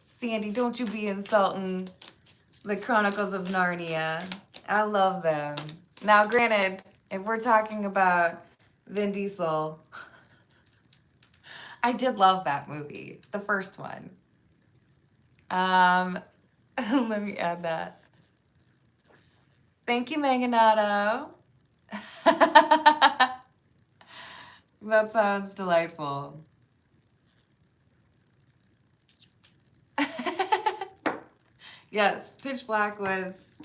Sandy, don't you be insulting the Chronicles of Narnia. I love them. Now, granted, if we're talking about Vin Diesel, I did love that movie, the first one. Let me add that. Thank you, Meganato. That sounds delightful. Yes, Pitch Black was...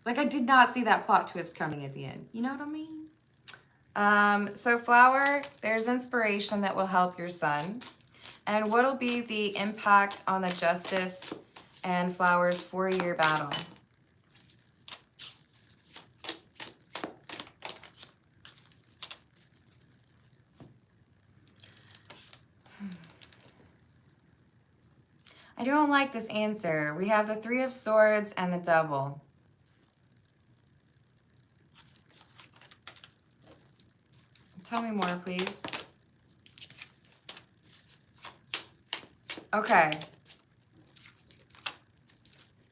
like, I did not see that plot twist coming at the end. You know what I mean? So Flower, there's inspiration that will help your son. And what'll be the impact on the Justice and Flower's 4-year battle? I don't like this answer. We have the Three of Swords and the Devil. Tell me more, please. Okay.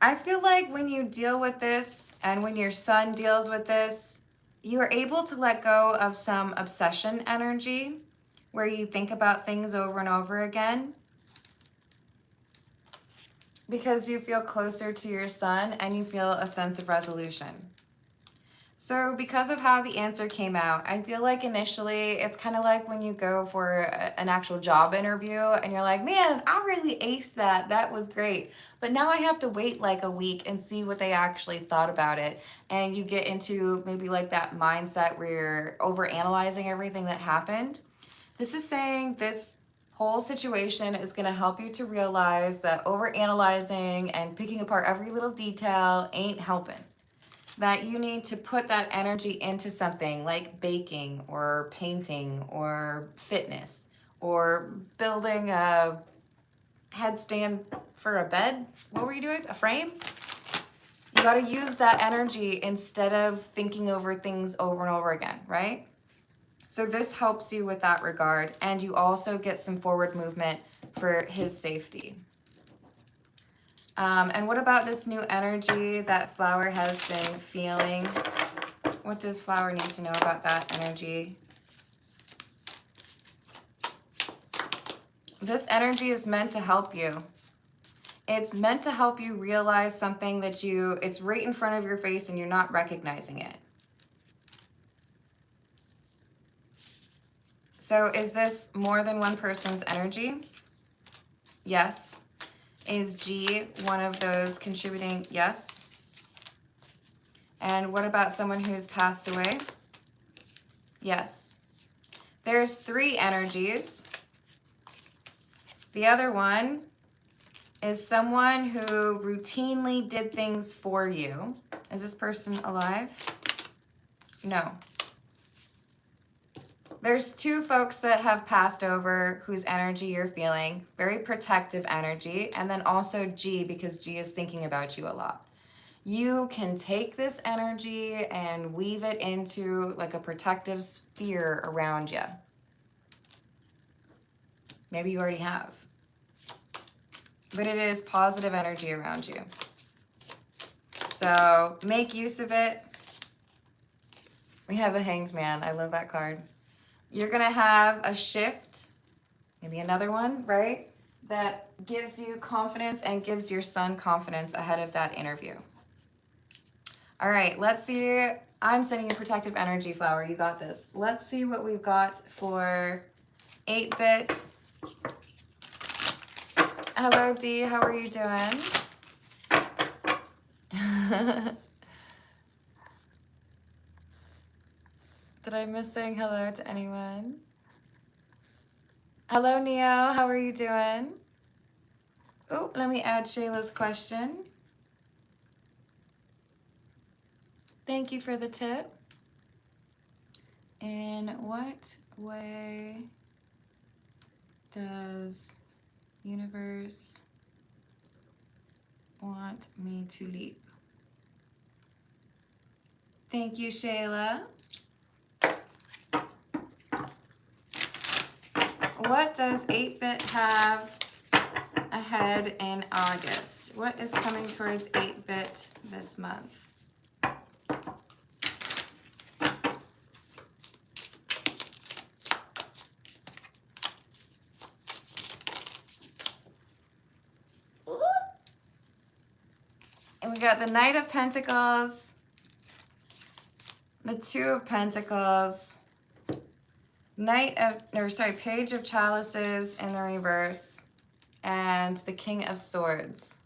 I feel like when you deal with this and when your sun deals with this, you are able to let go of some obsession energy where you think about things over and over again because you feel closer to your sun and you feel a sense of resolution. So because of how the answer came out, I feel like initially it's kind of like when you go for an actual job interview and you're like, man, I really aced that. That was great. But now I have to wait like a week and see what they actually thought about it. And you get into maybe like that mindset where you're overanalyzing everything that happened. This is saying this whole situation is going to help you to realize that overanalyzing and picking apart every little detail ain't helping. That you need to put that energy into something like baking or painting or fitness or building a headstand for a bed. What were you doing? A frame? You got to use that energy instead of thinking over things over and over again, right? So this helps you with that regard, and you also get some forward movement for his safety. And what about this new energy that Flower has been feeling? What does Flower need to know about that energy? This energy is meant to help you. It's meant to help you realize something that it's right in front of your face and you're not recognizing it. So is this more than one person's energy? Yes. Is G one of those contributing? Yes. And what about someone who's passed away? Yes. There's 3 energies. The other one is someone who routinely did things for you. Is this person alive? No. There's 2 folks that have passed over whose energy you're feeling, very protective energy, and then also G, because G is thinking about you a lot. You can take this energy and weave it into like a protective sphere around you. Maybe you already have. But it is positive energy around you. So make use of it. We have the Hanged Man. I love that card. You're going to have a shift, maybe another one, right? That gives you confidence and gives your sun confidence ahead of that interview. All right, let's see. I'm sending you protective energy, Flower. You got this. Let's see what we've got for 8-bit. Hello, D. How are you doing? Did I miss saying hello to anyone? Hello, Neo. How are you doing? Oh, let me add Shayla's question. Thank you for the tip. In what way does universe want me to leap? Thank you, Shayla. What does 8-bit have ahead in August? What is coming towards 8-bit this month? And we got the Knight of Pentacles, the 2 of Pentacles, Page of Chalices in the reverse, and the King of Swords.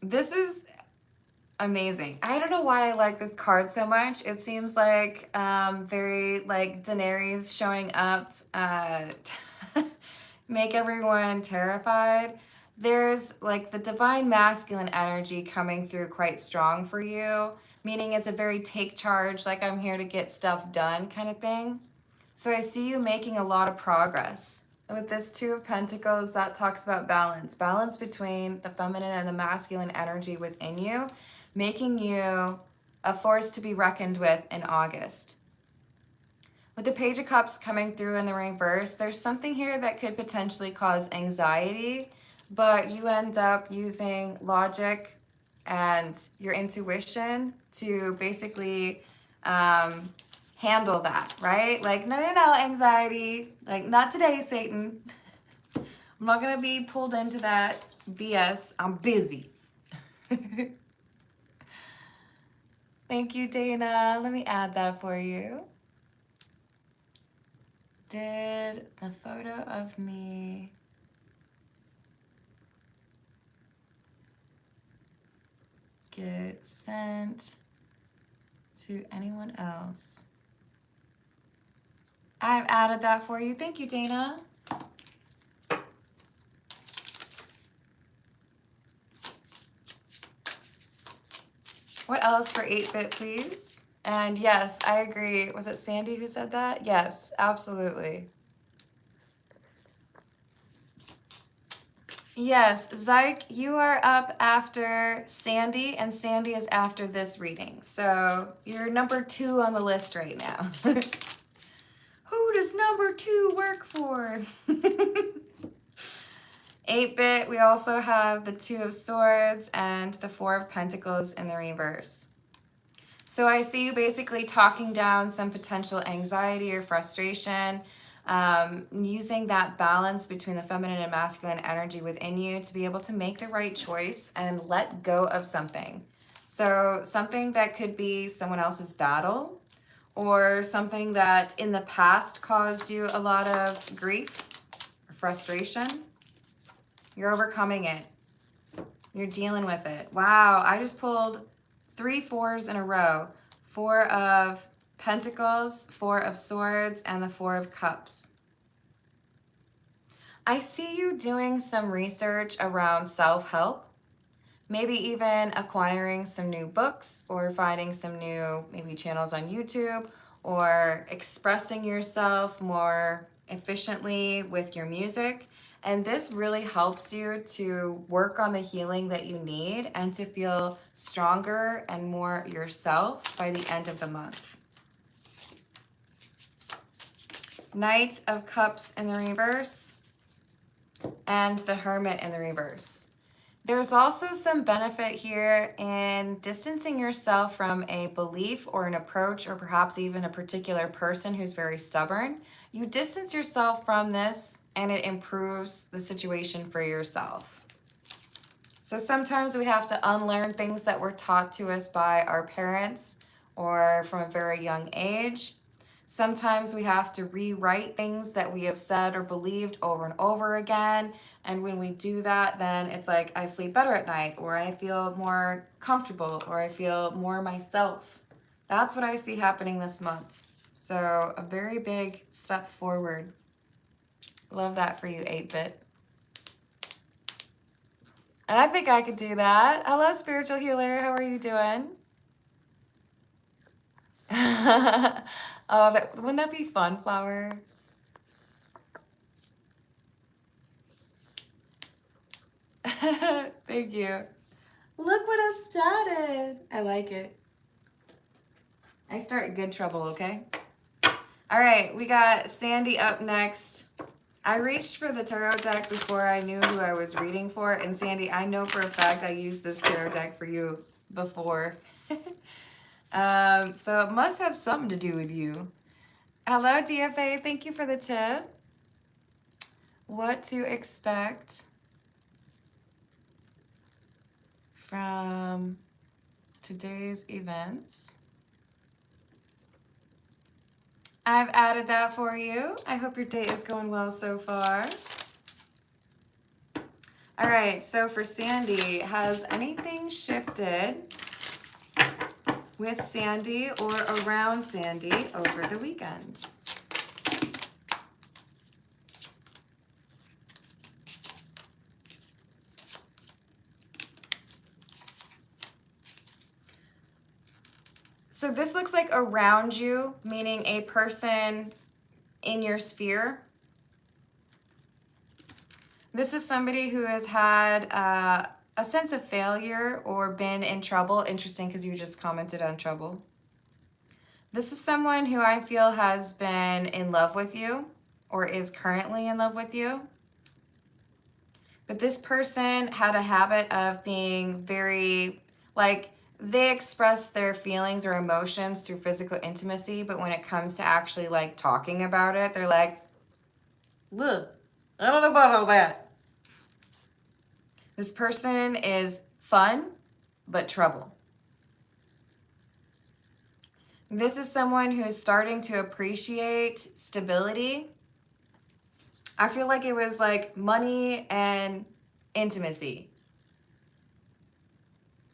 This is amazing. I don't know why I like this card so much. It seems like very like Daenerys showing up, make everyone terrified. There's like the divine masculine energy coming through quite strong for you, meaning it's a very take charge, like I'm here to get stuff done kind of thing. So I see you making a lot of progress. With this 2 of Pentacles, that talks about balance. Balance between the feminine and the masculine energy within you, making you a force to be reckoned with in August. With the Page of Cups coming through in the reverse, there's something here that could potentially cause anxiety, but you end up using logic and your intuition to basically handle that, right? Like, no, no, no, anxiety. Like, not today, Satan. I'm not going to be pulled into that BS. I'm busy. Thank you, Dana. Let me add that for you. Did the photo of me get sent to anyone else? I've added that for you. Thank you, Dana. What else for 8-bit, please? And yes, I agree. Was it Sandy who said that? Yes, absolutely. Yes, Zyke, you are up after Sandy, and Sandy is after this reading. So you're number 2 on the list right now. Who does number 2 work for? 8-bit, we also have the 2 of Swords and the 4 of Pentacles in the reverse. So I see you basically talking down some potential anxiety or frustration, using that balance between the feminine and masculine energy within you to be able to make the right choice and let go of something. So something that could be someone else's battle, or something that in the past caused you a lot of grief or frustration. You're overcoming it. You're dealing with it. Wow, I just pulled 3 4s in a row. 4 of Pentacles, 4 of Swords, and the 4 of Cups. I see you doing some research around self-help, maybe even acquiring some new books or finding some new maybe channels on YouTube, or expressing yourself more efficiently with your music. And this really helps you to work on the healing that you need and to feel stronger and more yourself by the end of the month. Knight of Cups in the reverse and the Hermit in the reverse. There's also some benefit here in distancing yourself from a belief or an approach, or perhaps even a particular person who's very stubborn. You distance yourself from this and it improves the situation for yourself. So sometimes we have to unlearn things that were taught to us by our parents or from a very young age. Sometimes we have to rewrite things that we have said or believed over and over again. And when we do that, then it's like I sleep better at night, or I feel more comfortable, or I feel more myself. That's what I see happening this month. So a very big step forward. Love that for you, 8-bit. And I think I could do that. Hello, spiritual healer. How are you doing? Oh, wouldn't that be fun, Flower? Thank you. Look what I started. I like it. I start good trouble, okay? All right, we got Sandy up next. I reached for the tarot deck before I knew who I was reading for. And Sandy, I know for a fact I used this tarot deck for you before. So it must have something to do with you. Hello, DFA. Thank you for the tip. What to expect from today's events. I've added that for you. I hope your day is going well so far. All right, so for Sandy, has anything shifted with Sandy or around Sandy over the weekend? So this looks like around you, meaning a person in your sphere. This is somebody who has had a sense of failure or been in trouble. Interesting, because you just commented on trouble. This is someone who I feel has been in love with you or is currently in love with you. But this person had a habit of being very, like, they express their feelings or emotions through physical intimacy, but when it comes to actually, like, talking about it, they're like, look, I don't know about all that. This person is fun, but trouble. This is someone who's starting to appreciate stability. I feel like it was like money and intimacy.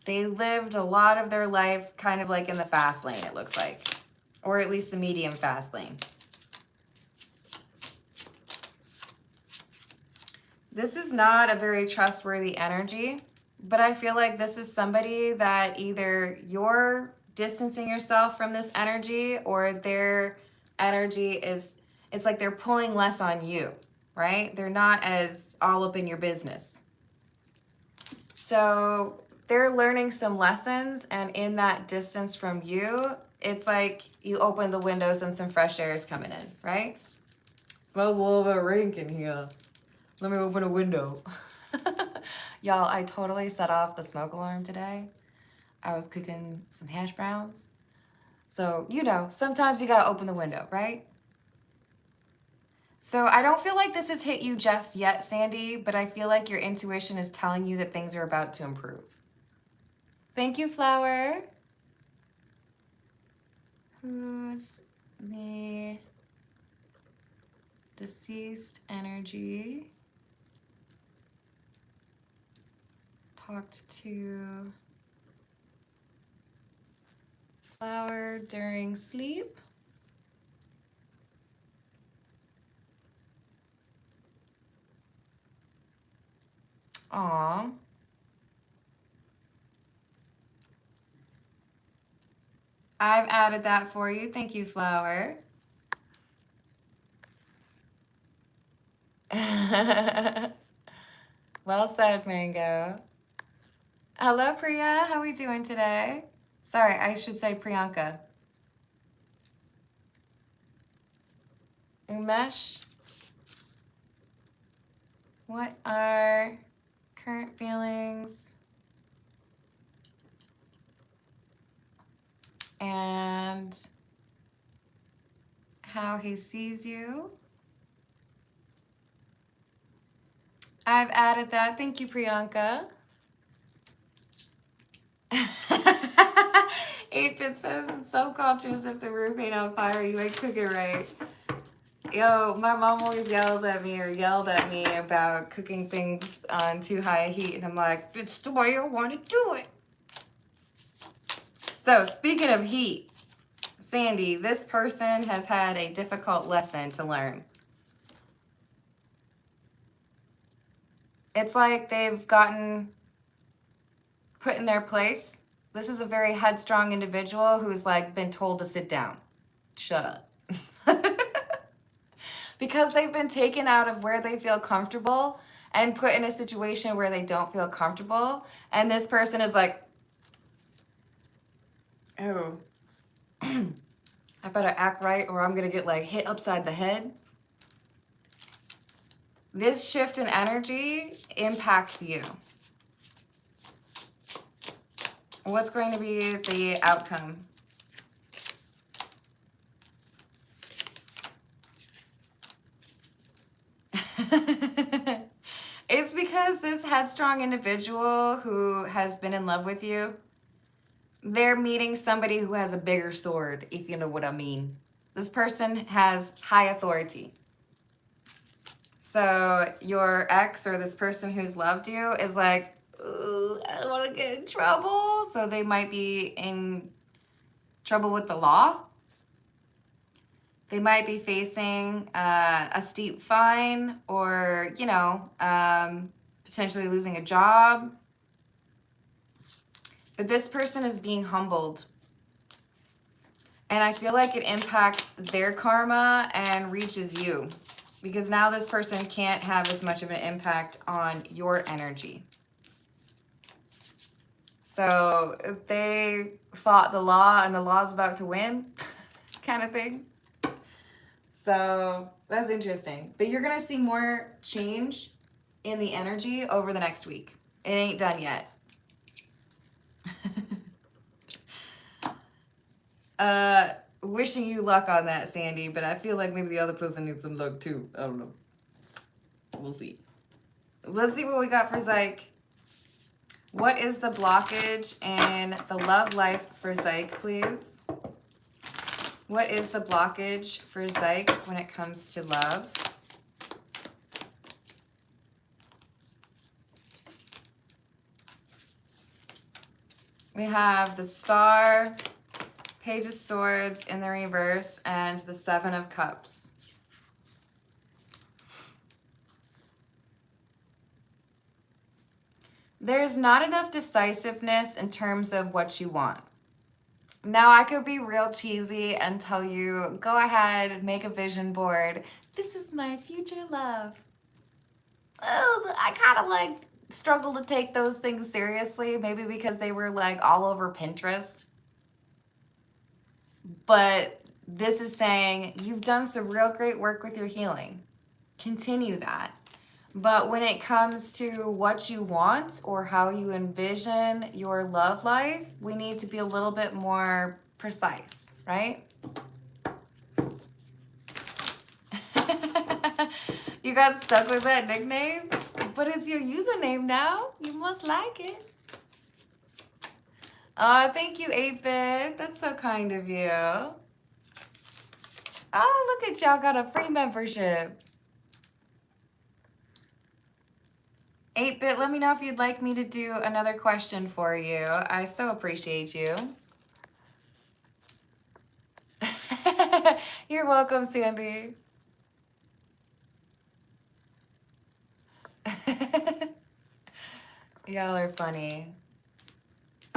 They lived a lot of their life kind of like in the fast lane, it looks like. Or at least the medium fast lane. This is not a very trustworthy energy, but I feel like this is somebody that either you're distancing yourself from this energy or their energy is, it's like they're pulling less on you, right? They're not as all up in your business. So they're learning some lessons, and in that distance from you, it's like you open the windows and some fresh air is coming in, right? Smells a little bit rank in here. Let me open a window. Y'all, I totally set off the smoke alarm today. I was cooking some hash browns. So, you know, sometimes you gotta open the window, right? So I don't feel like this has hit you just yet, Sandy, but I feel like your intuition is telling you that things are about to improve. Thank you, Flower. Who's the deceased energy? Talked to Flower during sleep. Aw. I've added that for you. Thank you, Flower. Well said, Mango. Hello, Priya. How are we doing today? Sorry, I should say Priyanka. Umesh, what are current feelings and how he sees you? I've added that. Thank you, Priyanka. 8-Bit says, it's so conscious if the roof ain't on fire, you ain't cooking right. Yo, my mom always yells at me or yelled at me about cooking things on too high a heat, and I'm like, it's the way I want to do it. So, speaking of heat, Sandy, this person has had a difficult lesson to learn. It's like they've gotten put in their place. This is a very headstrong individual who's like been told to sit down. Shut up. Because they've been taken out of where they feel comfortable and put in a situation where they don't feel comfortable. And this person is like, oh, I better act right or I'm gonna get like hit upside the head. This shift in energy impacts you. What's going to be the outcome? It's because this headstrong individual who has been in love with you, they're meeting somebody who has a bigger sword, if you know what I mean. This person has high authority. So your ex or this person who's loved you is like, I don't want to get in trouble. So they might be in trouble with the law. They might be facing a steep fine or, you know, potentially losing a job. But this person is being humbled. And I feel like it impacts their karma and reaches you. Because now this person can't have as much of an impact on your energy. So they fought the law and the law's about to win. kind of thing. So that's interesting. But you're going to see more change in the energy over the next week. It ain't done yet. Wishing you luck on that, Sandy, but I feel like maybe the other person needs some luck too. I don't know. We'll see. Let's see what we got for Zyke. What is the blockage in the love life for Zyke, please? What is the blockage for Zyke when it comes to love? We have the Star, Page of Swords in the reverse, and the Seven of Cups. There's not enough decisiveness in terms of what you want. Now, I could be real cheesy and tell you, go ahead, make a vision board. This is my future love. Oh, I kind of like struggle to take those things seriously, maybe because they were like all over Pinterest. But this is saying you've done some real great work with your healing. Continue that. But when it comes to what you want or how you envision your love life, we need to be a little bit more precise, right? You got stuck with that nickname? But it's your username now. You must like it. Oh, thank you, 8-Bit. That's so kind of you. Oh, look at y'all got a free membership. 8-Bit, let me know if you'd like me to do another question for you. I so appreciate you. You're welcome, Sandy. Y'all are funny.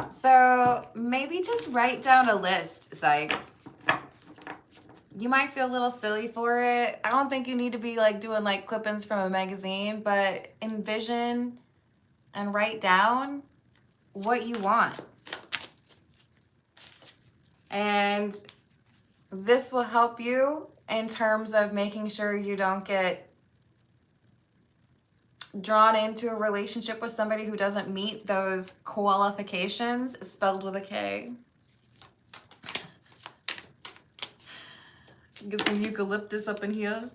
So maybe just write down a list, Zyke. You might feel a little silly for it. I don't think you need to be like doing like clip-ins from a magazine, but envision and write down what you want. And this will help you in terms of making sure you don't get drawn into a relationship with somebody who doesn't meet those qualifications, spelled with a K. Get some eucalyptus up in here.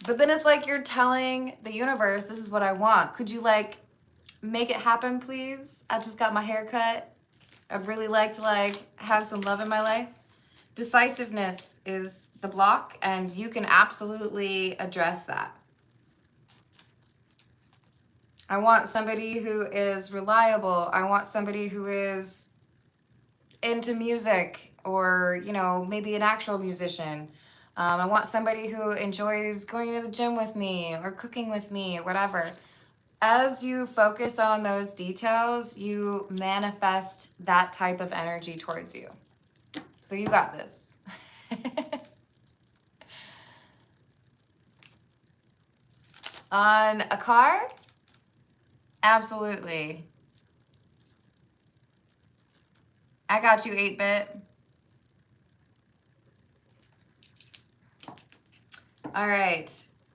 But then it's like you're telling the universe, this is what I want. Could you like make it happen, please? I just got my hair cut. I'd really like to like have some love in my life. Decisiveness is the block, and you can absolutely address that. I want somebody who is reliable. I want somebody who is into music, or, you know, maybe an actual musician. I want somebody who enjoys going to the gym with me or cooking with me or whatever. As you focus on those details, you manifest that type of energy towards you. So you got this. On a car? Absolutely. I got you, 8-Bit. All right,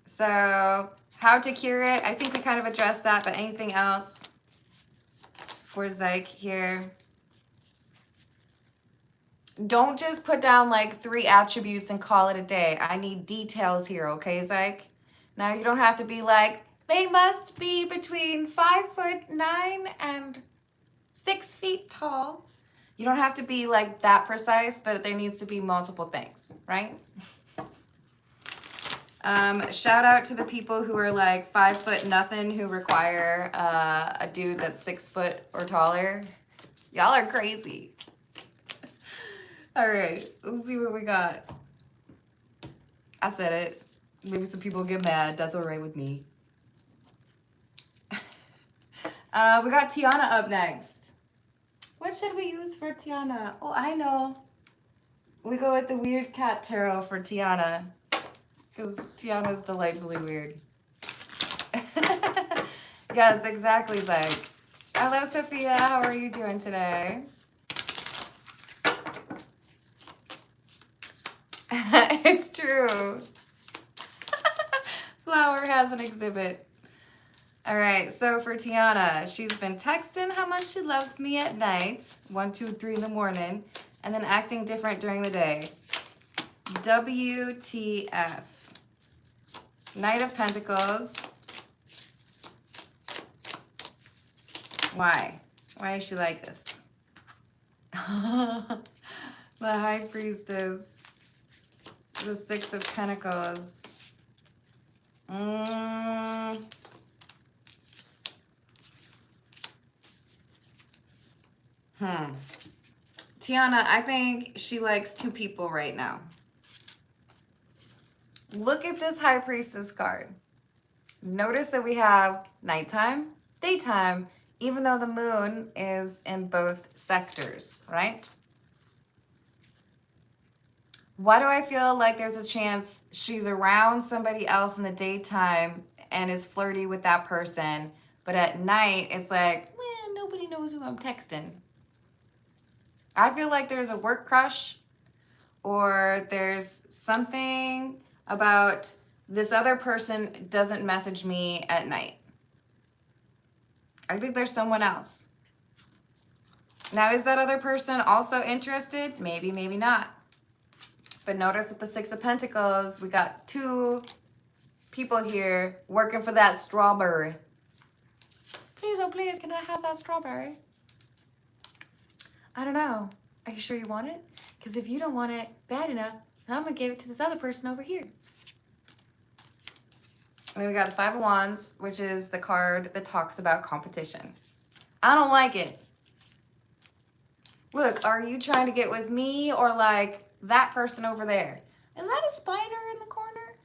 so how to cure it. I think we kind of addressed that, but anything else for Zyke here? Don't just put down like 3 attributes and call it a day. I need details here, okay, Zyke? Now you don't have to be like, they must be between 5'9" and 6 feet tall. You don't have to be like that precise, but there needs to be multiple things, right? Shout out to the people who are like 5 foot nothing who require a dude that's 6 foot or taller. Y'all are crazy. All right, let's see what we got. I said it. Maybe some people get mad. That's all right with me. We got Tiana up next. What should we use for Tiana? Oh, I know. We go with the Weird Cat Tarot for Tiana, because Tiana is delightfully weird. Yes, exactly, Zyke. Hello, Sophia. How are you doing today? It's true. Flower has an exhibit. All right, so for Tiana, she's been texting how much she loves me at night, 1, 2, 3 in the morning, and then acting different during the day. WTF. Knight of Pentacles. Why? Why is she like this? The High Priestess. The Six of Pentacles. Tiana, I think she likes two people right now. Look at this High Priestess card. Notice that we have nighttime, daytime, even though the moon is in both sectors, right? Why do I feel like there's a chance she's around somebody else in the daytime and is flirty with that person, but at night it's like, well, nobody knows who I'm texting. I feel like there's a work crush, or there's something about this other person doesn't message me at night. I think there's someone else. Now, is that other person also interested? Maybe, maybe not. But notice with the Six of Pentacles, we got two people here working for that strawberry. Please, oh please, can I have that strawberry? I don't know. Are you sure you want it? Because if you don't want it bad enough, I'm going to give it to this other person over here. And then we got the Five of Wands, which is the card that talks about competition. I don't like it. Look, are you trying to get with me or like that person over there? Is that a spider in the corner?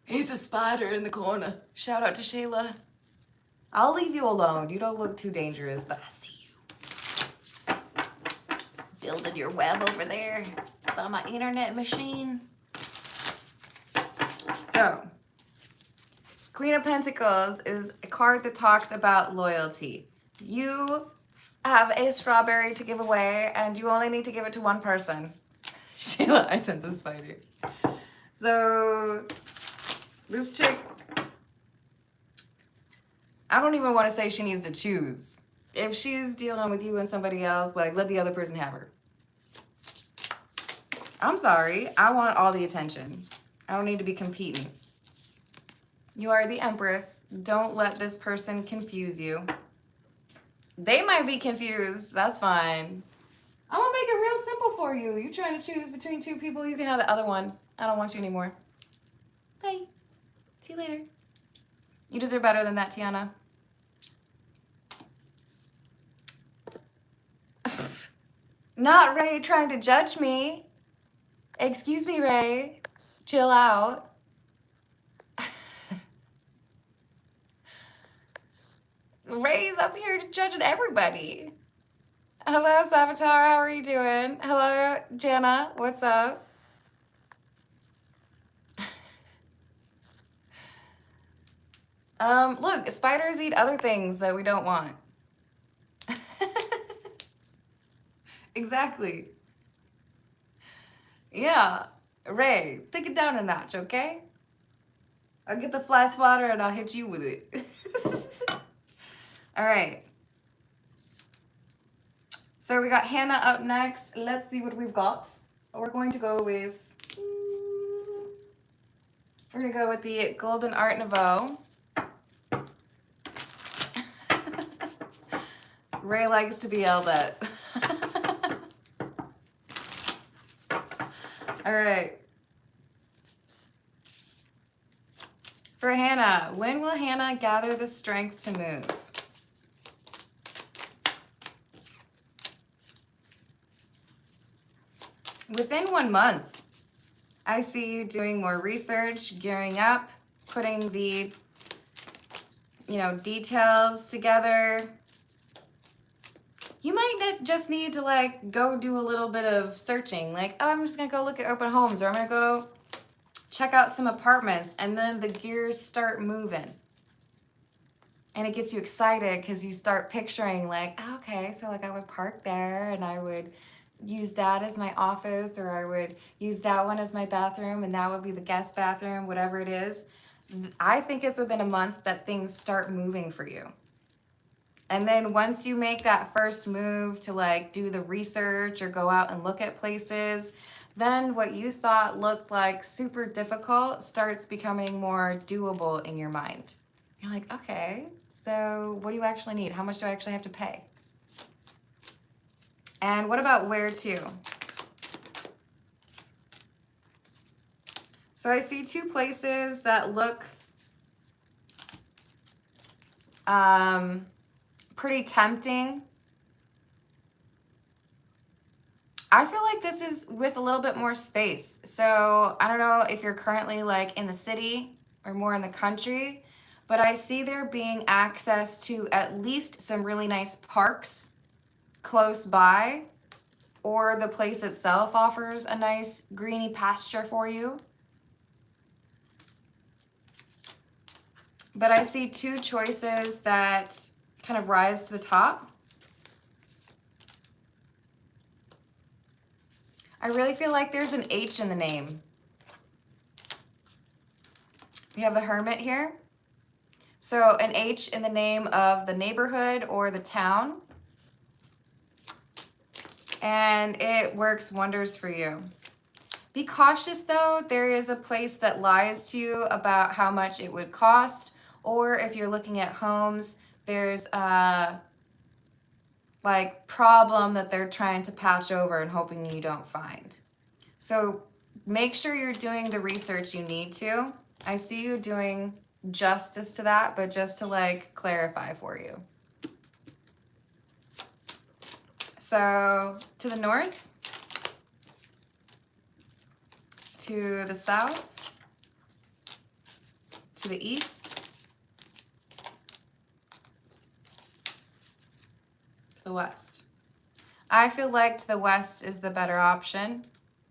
He's a spider in the corner. Shout out to Shayla. I'll leave you alone. You don't look too dangerous, but I see you. Building your web over there by my internet machine. So, Queen of Pentacles is a card that talks about loyalty. You have a strawberry to give away, and you only need to give it to one person. Sheila, I sent the spider. So, this chick, I don't even want to say she needs to choose. If she's dealing with you and somebody else, like, let the other person have her. I'm sorry. I want all the attention. I don't need to be competing. You are the Empress. Don't let this person confuse you. They might be confused. That's fine. I'm going to make it real simple for you. You trying to choose between two people, you can have the other one. I don't want you anymore. Bye. See you later. You deserve better than that, Tiana. Not Ray trying to judge me. Excuse me, Ray. Chill out. Ray's up here judging everybody. Hello, Savitar. How are you doing? Hello, Jana. What's up? Look, spiders eat other things that we don't want. Exactly. Yeah. Ray, take it down a notch, okay? I'll get the fly swatter and I'll hit you with it. All right. So we got Hannah up next. Let's see what we've got. We're going to go with the Golden Art Nouveau. Ray likes to be yelled at. All right. For Hannah, when will Hannah gather the strength to move? Within 1 month. I see you doing more research, gearing up, putting the, details together. You might just need to like go do a little bit of searching. Like, oh, I'm just gonna go look at open homes, or I'm gonna go check out some apartments, and then the gears start moving. And it gets you excited because you start picturing like, oh, okay, so like I would park there and I would use that as my office, or I would use that one as my bathroom, and that would be the guest bathroom, whatever it is. I think it's within a month that things start moving for you. And then once you make that first move to like do the research or go out and look at places, then what you thought looked like super difficult starts becoming more doable in your mind. You're like, okay, so what do you actually need? How much do I actually have to pay? And what about where to? So I see two places that look pretty tempting. I feel like this is with a little bit more space. So I don't know if you're currently like in the city or more in the country, but I see there being access to at least some really nice parks close by, or the place itself offers a nice greeny pasture for you. But I see two choices that kind of rise to the top. I really feel like there's an H in the name. We have the Hermit here. So an H in the name of the neighborhood or the town. And it works wonders for you. Be cautious though, there is a place that lies to you about how much it would cost, or if you're looking at homes, there's a like problem that they're trying to patch over and hoping you don't find. So make sure you're doing the research you need to. I see you doing justice to that, but just to like clarify for you. So to the north, to the south, to the east, to the west. I feel like to the west is the better option,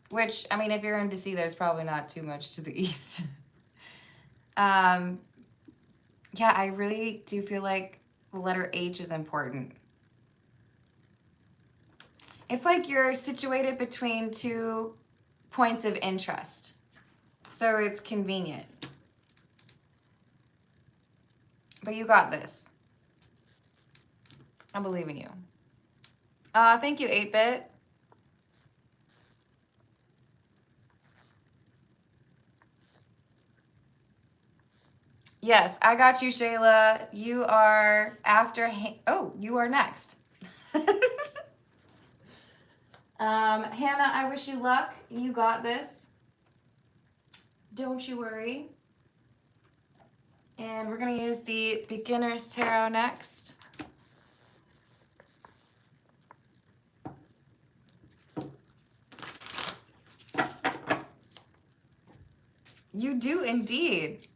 which, I mean, if you're in DC, there's probably not too much to the east. Yeah, I really do feel like the letter H is important. It's like you're situated between two points of interest, so it's convenient. But you got this. I believe in you. Thank you, 8-Bit. Yes, I got you, Shayla. You are after... Oh, you are next. Hannah, I wish you luck. You got this. Don't you worry. And we're going to use the Beginner's Tarot next. You do indeed.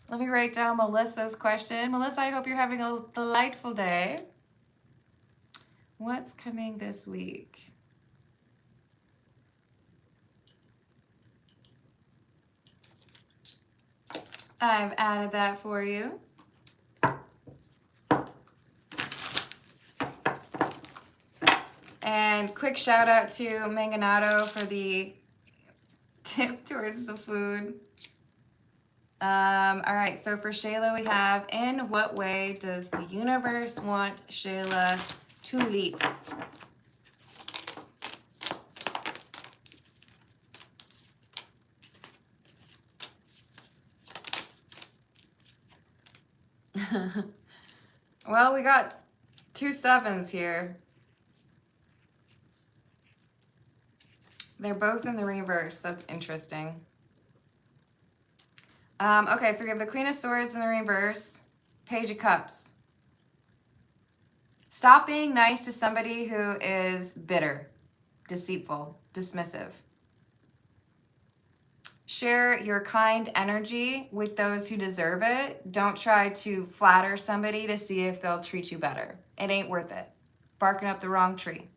Let me write down Melissa's question. Melissa, I hope you're having a delightful day. What's coming this week? I've added that for you. And quick shout out to Manganato for the tip towards the food. All right, so for Shayla we have, in what way does the universe want Shayla to leap? Well, we got 2 7s here. They're both in the reverse. That's interesting. Okay, so we have the Queen of Swords in the reverse, Page of Cups. Stop being nice to somebody who is bitter, deceitful, dismissive. Share your kind energy with those who deserve it. Don't try to flatter somebody to see if they'll treat you better. It ain't worth it. Barking up the wrong tree.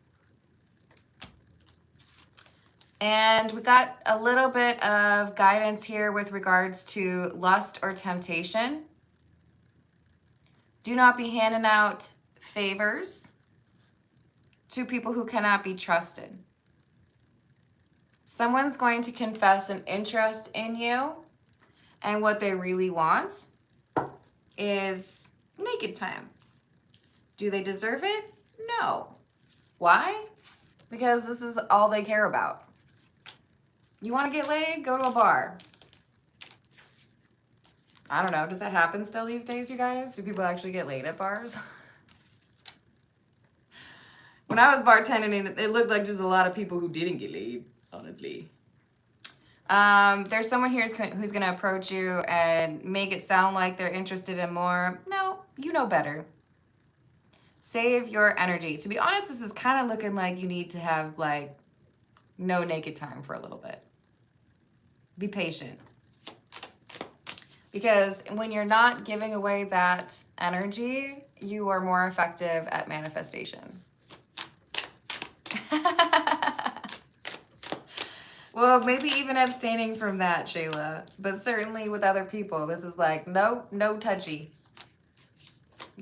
And we got a little bit of guidance here with regards to lust or temptation. Do not be handing out favors to people who cannot be trusted. Someone's going to confess an interest in you, and what they really want is naked time. Do they deserve it? No. Why? Because this is all they care about. You want to get laid? Go to a bar. I don't know. Does that happen still these days, you guys? Do people actually get laid at bars? When I was bartending, it looked like just a lot of people who didn't get laid, honestly. There's someone here who's going to approach you and make it sound like they're interested in more. No, you know better. Save your energy. To be honest, this is kind of looking like you need to have like no naked time for a little bit. Be patient. Because when you're not giving away that energy, you are more effective at manifestation. Well, maybe even abstaining from that, Shayla. But certainly with other people, this is like, no touchy.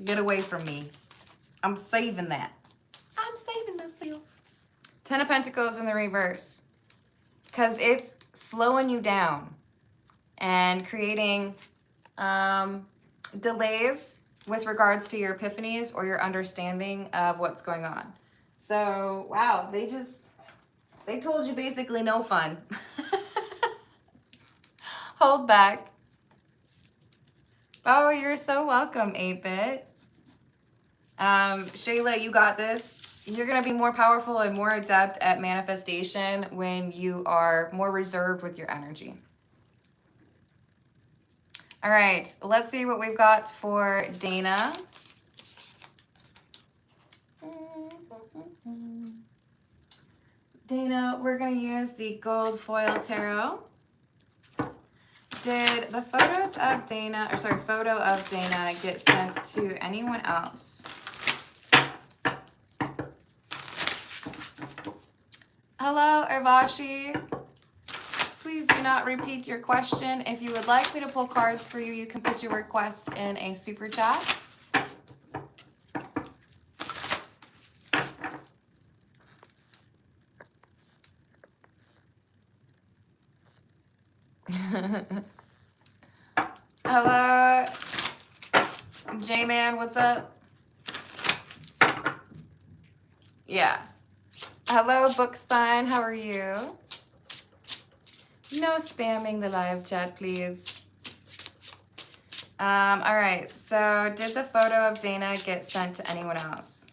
Get away from me. I'm saving that. I'm saving myself. 10 of Pentacles in the reverse. Because it's slowing you down and creating delays with regards to your epiphanies or your understanding of what's going on. So, wow, they told you basically no fun. Hold back. Oh, you're so welcome, 8-Bit. Shayla, you got this. You're going to be more powerful and more adept at manifestation when you are more reserved with your energy. All right, let's see what we've got for Dana. Dana, we're going to use the gold foil tarot. Did the photo of Dana get sent to anyone else? Hello, Urvashi. Please do not repeat your question. If you would like me to pull cards for you, you can put your request in a super chat. Hello, J-Man, what's up? Yeah. Hello, Bookspine, how are you? No spamming the live chat, please. All right, so did the photo of Dana get sent to anyone else?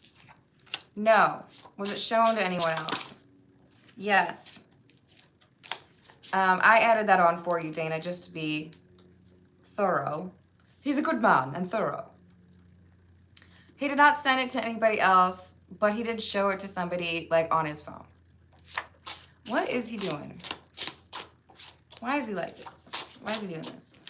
No. Was it shown to anyone else? Yes. I added that on for you, Dana, just to be thorough. He's a good man and thorough. He did not send it to anybody else, but he did show it to somebody like on his phone. What is he doing? Why is he like this? Why is he doing this?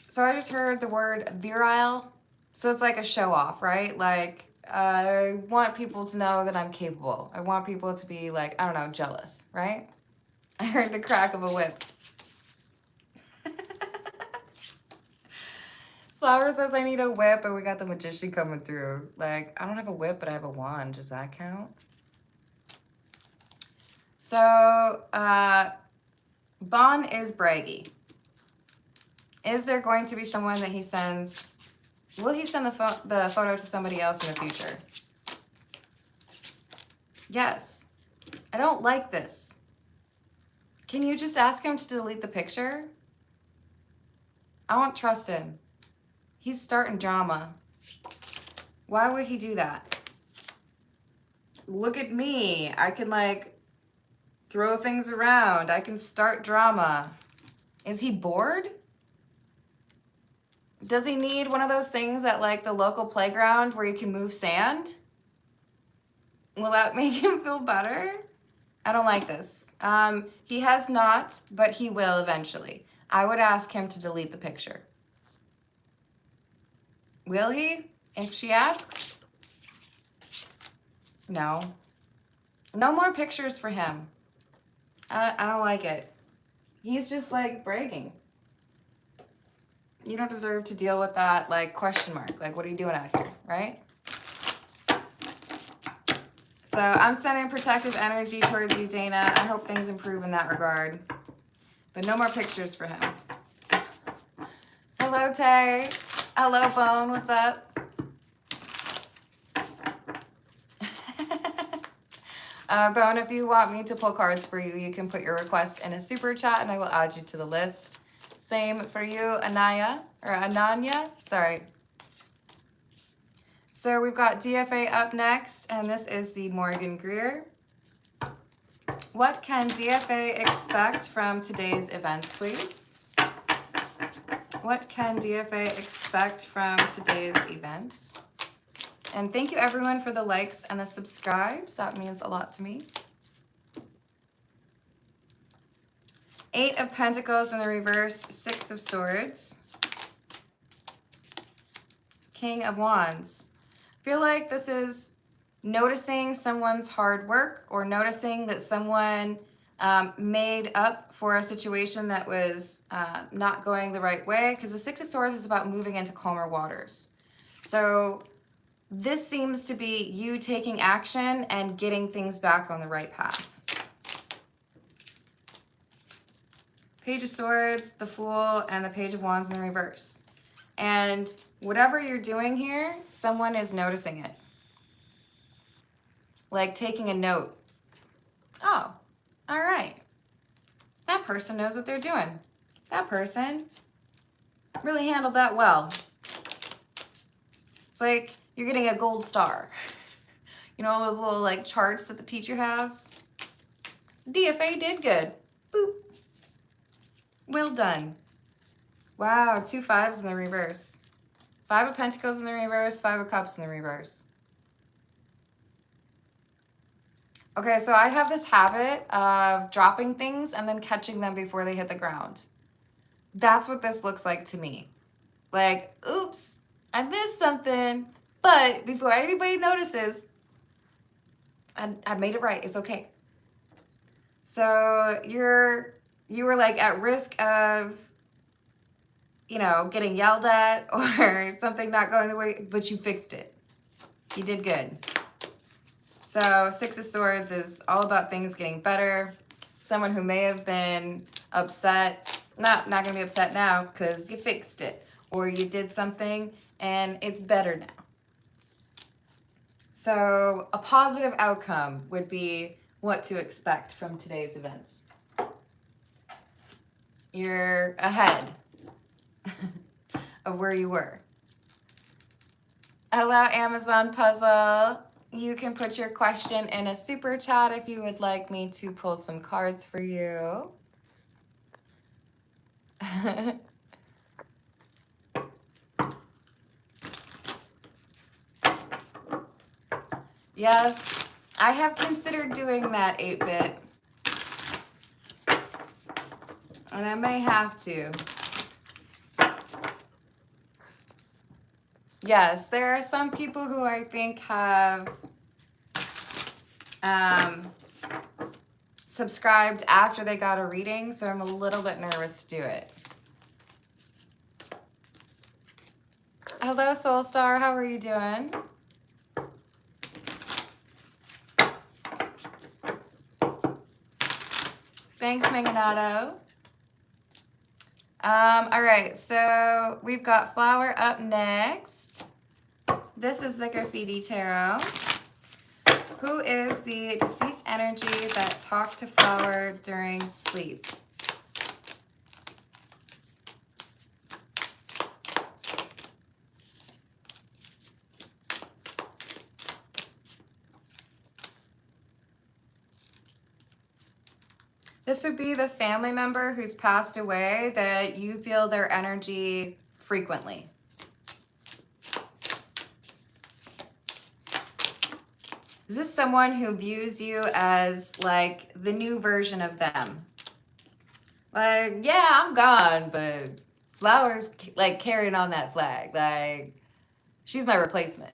So I just heard the word virile. So it's like a show off, right? Like, I want people to know that I'm capable. I want people to be like, I don't know, jealous, right? I heard the crack of a whip. Flower says I need a whip, and we got the magician coming through. Like, I don't have a whip, but I have a wand. Does that count? So, Bon is braggy. Is there going to be someone that he sends? Will he send the photo to somebody else in the future? Yes. I don't like this. Can you just ask him to delete the picture? I don't trust him. He's starting drama. Why would he do that? Look at me. I can like throw things around. I can start drama. Is he bored? Does he need one of those things at like the local playground where you can move sand? Will that make him feel better? I don't like this. He has not, but he will eventually. I would ask him to delete the picture. Will he? If she asks? No. No more pictures for him. I don't like it. He's just like bragging. You don't deserve to deal with that, like, question mark. Like, what are you doing out here, right? So I'm sending protective energy towards you, Dana. I hope things improve in that regard. But no more pictures for him. Hello, Tay. Hello, Bone. What's up? Bone, if you want me to pull cards for you, you can put your request in a super chat and I will add you to the list. Same for you, Anaya, or Ananya, sorry. So we've got DFA up next, and this is the Morgan Greer. What can DFA expect from today's events, please? What can DFA expect from today's events? And thank you everyone for the likes and the subscribes. That means a lot to me. 8 of Pentacles in the reverse, 6 of Swords. King of Wands. I feel like this is noticing someone's hard work or noticing that someone made up for a situation that was not going the right way, because the 6 of Swords is about moving into calmer waters. So this seems to be you taking action and getting things back on the right path. Page of Swords, the Fool, and the Page of Wands in the reverse. And whatever you're doing here, someone is noticing it. Like taking a note. Oh, all right. That person knows what they're doing. That person really handled that well. It's like you're getting a gold star. You know, those little like charts that the teacher has? DFA did good. Boop. Well done. Wow, 2 5s in the reverse. 5 of Pentacles in the reverse, 5 of Cups in the reverse. Okay, so I have this habit of dropping things and then catching them before they hit the ground. That's what this looks like to me. Like, oops, I missed something, but before anybody notices, I made it right. It's okay. So you were like at risk of, you know, getting yelled at or something not going the way, but you fixed it. You did good. So 6 of Swords is all about things getting better. Someone who may have been upset, not gonna be upset now because you fixed it, or you did something and it's better now. So a positive outcome would be what to expect from today's events. You're ahead of where you were. Hello, Amazon Puzzle. You can put your question in a super chat if you would like me to pull some cards for you. Yes, I have considered doing that 8-bit. And I may have to. Yes, there are some people who I think have subscribed after they got a reading, so I'm a little bit nervous to do it. Hello, Soul Star. How are you doing? Thanks, Meganato. All right, so we've got Flower up next. This is the Graffiti Tarot. Who is the deceased energy that talked to Flower during sleep? This would be the family member who's passed away that you feel their energy frequently. Is this someone who views you as like the new version of them? Like, yeah, I'm gone, but Flower's like carrying on that flag. Like, she's my replacement.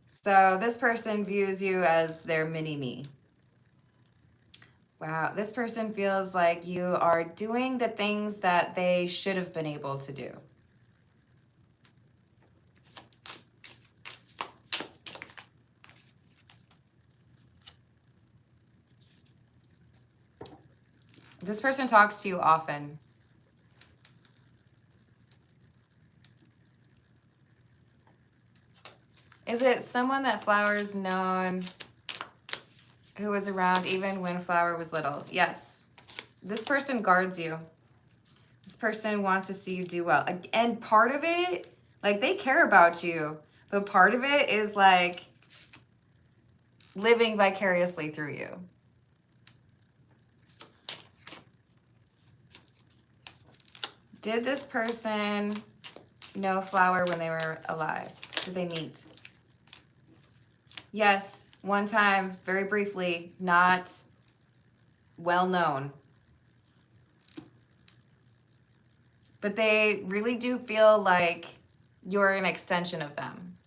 So this person views you as their mini-me. Wow, this person feels like you are doing the things that they should have been able to do. This person talks to you often. Is it someone that Flower's known who was around even when Flower was little? Yes. This person guards you. This person wants to see you do well. And part of it, like, they care about you, but part of it is like living vicariously through you. Did this person know Flower when they were alive? Did they meet? Yes, one time, very briefly, not well known. But they really do feel like you're an extension of them.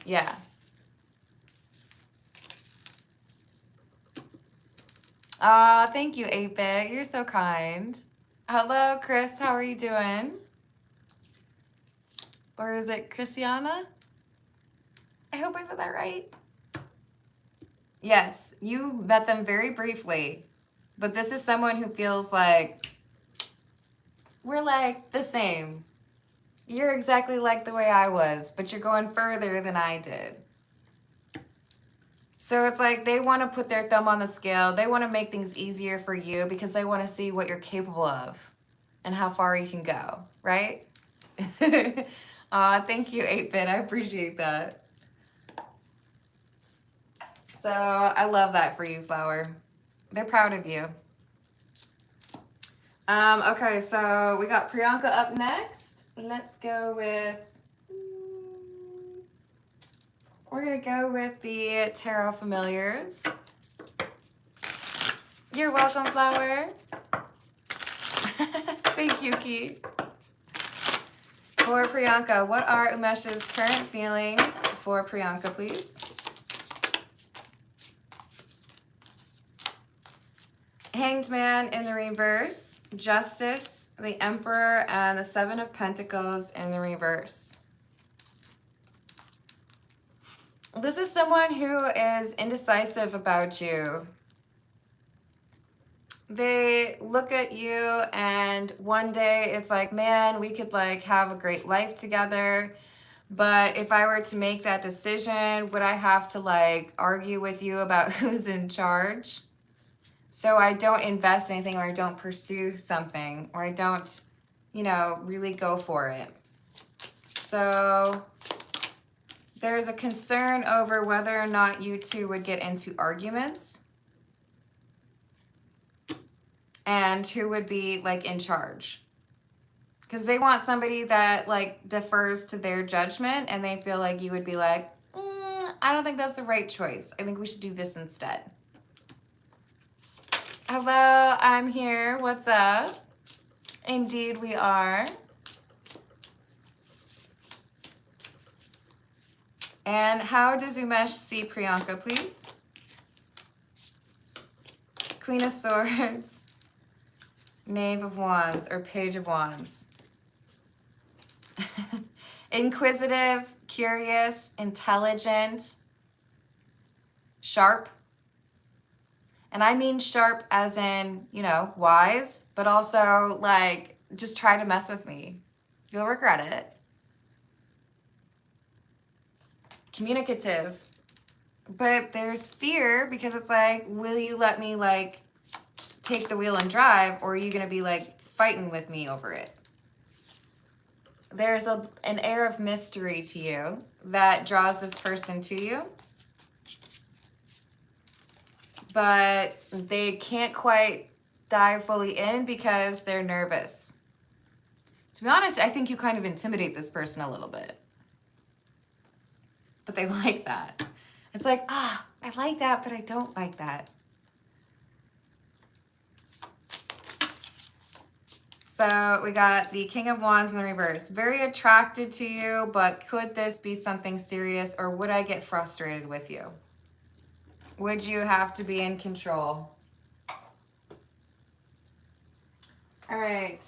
Yeah. Aw, thank you, 8-Bit. You're so kind. Hello, Chris. How are you doing? Or is it Christiana? I hope I said that right. Yes, you met them very briefly. But this is someone who feels like we're like the same. You're exactly like the way I was, but you're going further than I did. So it's like they want to put their thumb on the scale. They want to make things easier for you because they want to see what you're capable of and how far you can go, right? Thank you, 8-Bit. I appreciate that. So I love that for you, Flower. They're proud of you. Okay, so we got Priyanka up next. Let's go with... We're going to go with the Tarot Familiars. You're welcome, Flower. Thank you, Keith. For Priyanka, what are Umesh's current feelings for Priyanka, please? Hanged Man in the reverse, Justice, the Emperor, and the Seven of Pentacles in the reverse. This is someone who is indecisive about you. They look at you and one day it's like, man, we could like have a great life together. But if I were to make that decision, would I have to like argue with you about who's in charge? So I don't invest anything, or I don't pursue something, or I don't, you know, really go for it. So there's a concern over whether or not you two would get into arguments and who would be like in charge. Because they want somebody that like defers to their judgment, and they feel like you would be like, I don't think that's the right choice. I think we should do this instead. Hello, I'm here. What's up? Indeed, we are. And how does Umesh see Priyanka, please? Queen of Swords, Knave of Wands, or Page of Wands. Inquisitive, curious, intelligent, sharp. And I mean sharp as in, you know, wise, but also like, just try to mess with me. You'll regret it. Communicative. But there's fear because it's like, will you let me like take the wheel and drive, or are you going to be like fighting with me over it? There's an air of mystery to you that draws this person to you. But they can't quite dive fully in because they're nervous. To be honest, I think you kind of intimidate this person a little bit. But they like that. It's like, I like that, but I don't like that. So we got the King of Wands in the reverse. Very attracted to you, but could this be something serious, or would I get frustrated with you? Would you have to be in control? All right.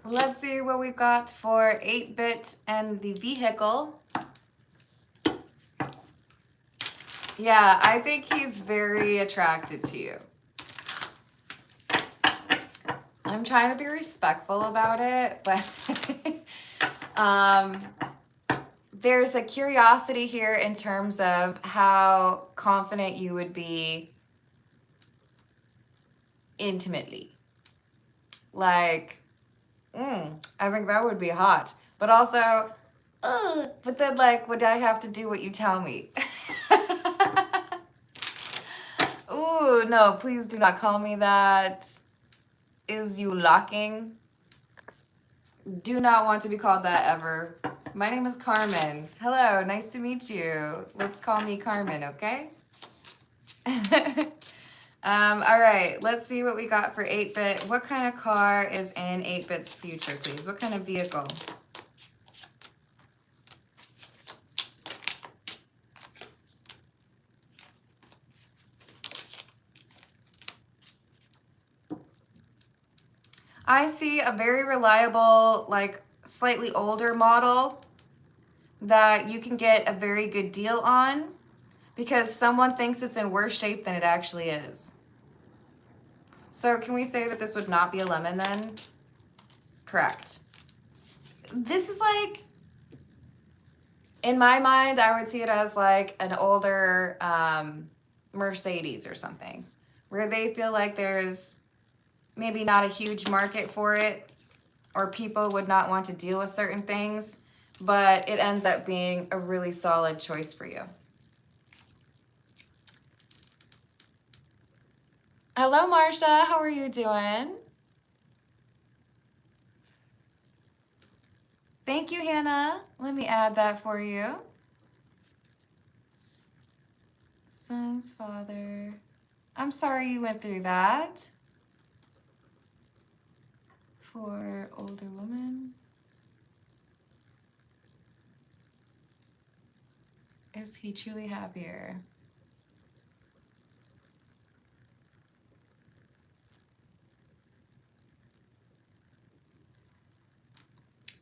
Let's see what we've got for 8-bit and the vehicle. Yeah, I think he's very attracted to you. I'm trying to be respectful about it, but there's a curiosity here in terms of how confident you would be intimately. Like, I think that would be hot. But also, but then like, would I have to do what you tell me? Ooh, no, please do not call me that. Is you locking? Do not want to be called that ever. My name is Carmen. Hello, nice to meet you. Let's call me Carmen, okay? All right, let's see what we got for 8-bit. What kind of car is in 8-bit's future, please? What kind of vehicle? I see a very reliable, like slightly older model that you can get a very good deal on because someone thinks it's in worse shape than it actually is. So can we say that this would not be a lemon then? Correct. This is like, in my mind, I would see it as like an older Mercedes or something, where they feel like there's maybe not a huge market for it, or people would not want to deal with certain things, but it ends up being a really solid choice for you. Hello, Marsha. How are you doing? Thank you, Hannah. Let me add that for you. Son's father. I'm sorry you went through that. For older woman. Is he truly happier?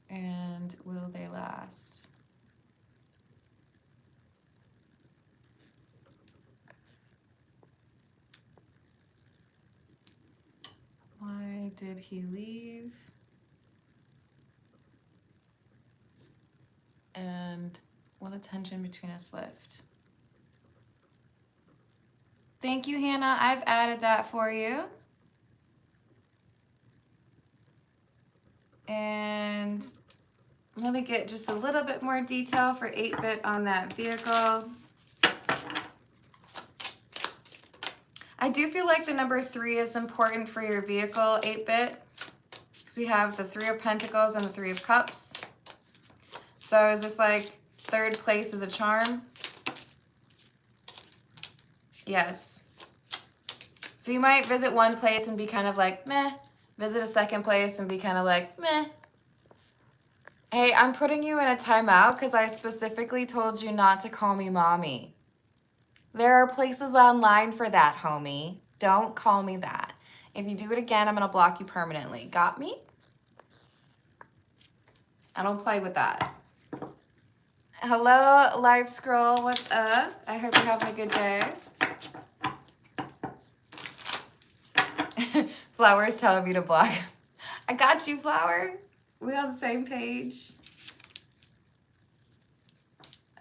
And will they last? Why did he leave? And will the tension between us lift? Thank you, Hannah. I've added that for you. And let me get just a little bit more detail for 8-bit on that vehicle. I do feel like the number 3 is important for your vehicle, 8-bit. Because we have the 3 of Pentacles and the 3 of Cups. So is this like 3rd place is a charm? Yes. So you might visit one place and be kind of like, meh. Visit a second place and be kind of like, meh. Hey, I'm putting you in a timeout because I specifically told you not to call me mommy. There are places online for that, homie. Don't call me that. If you do it again, I'm going to block you permanently. Got me? I don't play with that. Hello, Live Scroll. What's up? I hope you're having a good day. Flower's telling me to block. I got you, Flower. We on the same page.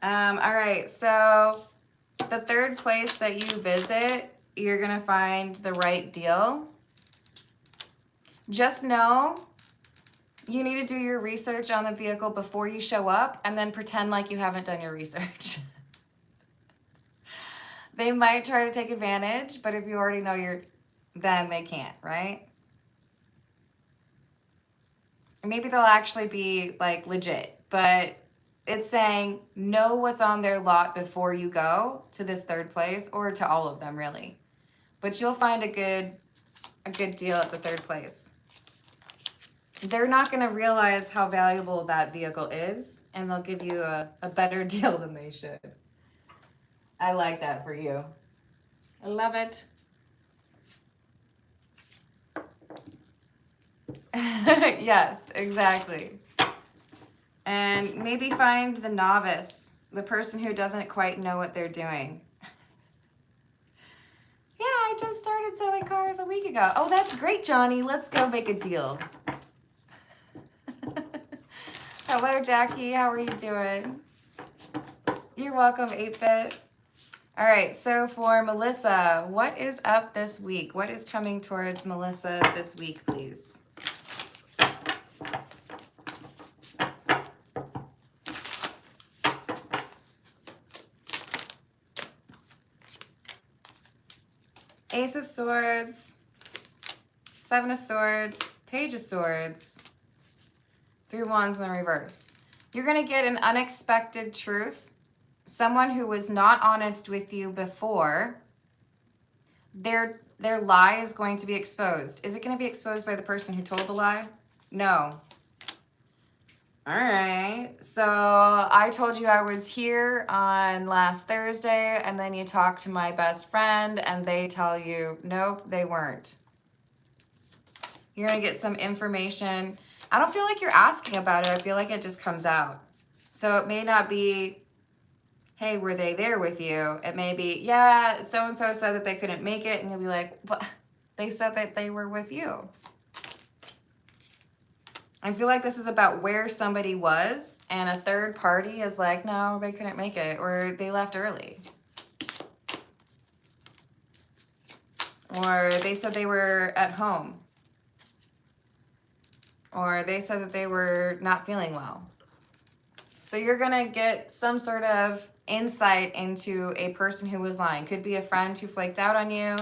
All right, so the 3rd place that you visit, you're gonna find the right deal. Just know you need to do your research on the vehicle before you show up and then pretend like you haven't done your research. They might try to take advantage, but if you already know then they can't, right? Maybe they'll actually be like legit, but it's saying know what's on their lot before you go to this 3rd place, or to all of them really. But you'll find a good deal at the 3rd place. They're not going to realize how valuable that vehicle is, and they'll give you a better deal than they should. I like that for you. I love it. Yes, exactly. And maybe find the novice, the person who doesn't quite know what they're doing. Yeah, I just started selling cars a week ago. Oh, that's great, Johnny. Let's go make a deal. Hello, Jackie. How are you doing? You're welcome, 8-Bit. All right, so for Melissa, what is up this week? What is coming towards Melissa this week, please? Ace of Swords, Seven of Swords, Page of Swords, 3 Wands in the reverse. You're going to get an unexpected truth. Someone who was not honest with you before, their lie is going to be exposed. Is it going to be exposed by the person who told the lie? No. All right. So I told you I was here on last Thursday, and then you talk to my best friend, and they tell you, nope, they weren't. You're going to get some information. I don't feel like you're asking about it. I feel like it just comes out. So it may not be, hey, were they there with you? It may be, yeah, so-and-so said that they couldn't make it. And you'll be like, what? They said that they were with you. I feel like this is about where somebody was and a third party is like, no, they couldn't make it, or they left early. Or they said they were at home. Or they said that they were not feeling well. So you're going to get some sort of insight into a person who was lying. Could be a friend who flaked out on you.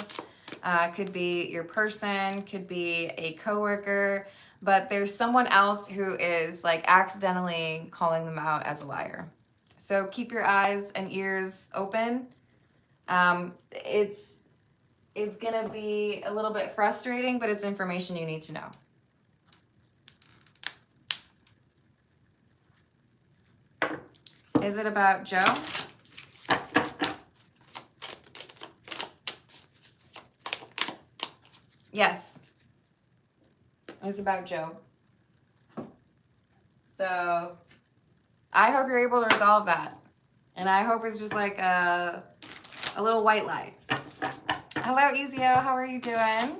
Could be your person. Could be a coworker. But there's someone else who is like accidentally calling them out as a liar. So keep your eyes and ears open. It's going to be a little bit frustrating, but it's information you need to know. Is it about Joe? Yes. It's about Joe. So I hope you're able to resolve that. And I hope it's just like a little white lie. Hello, Ezio. How are you doing?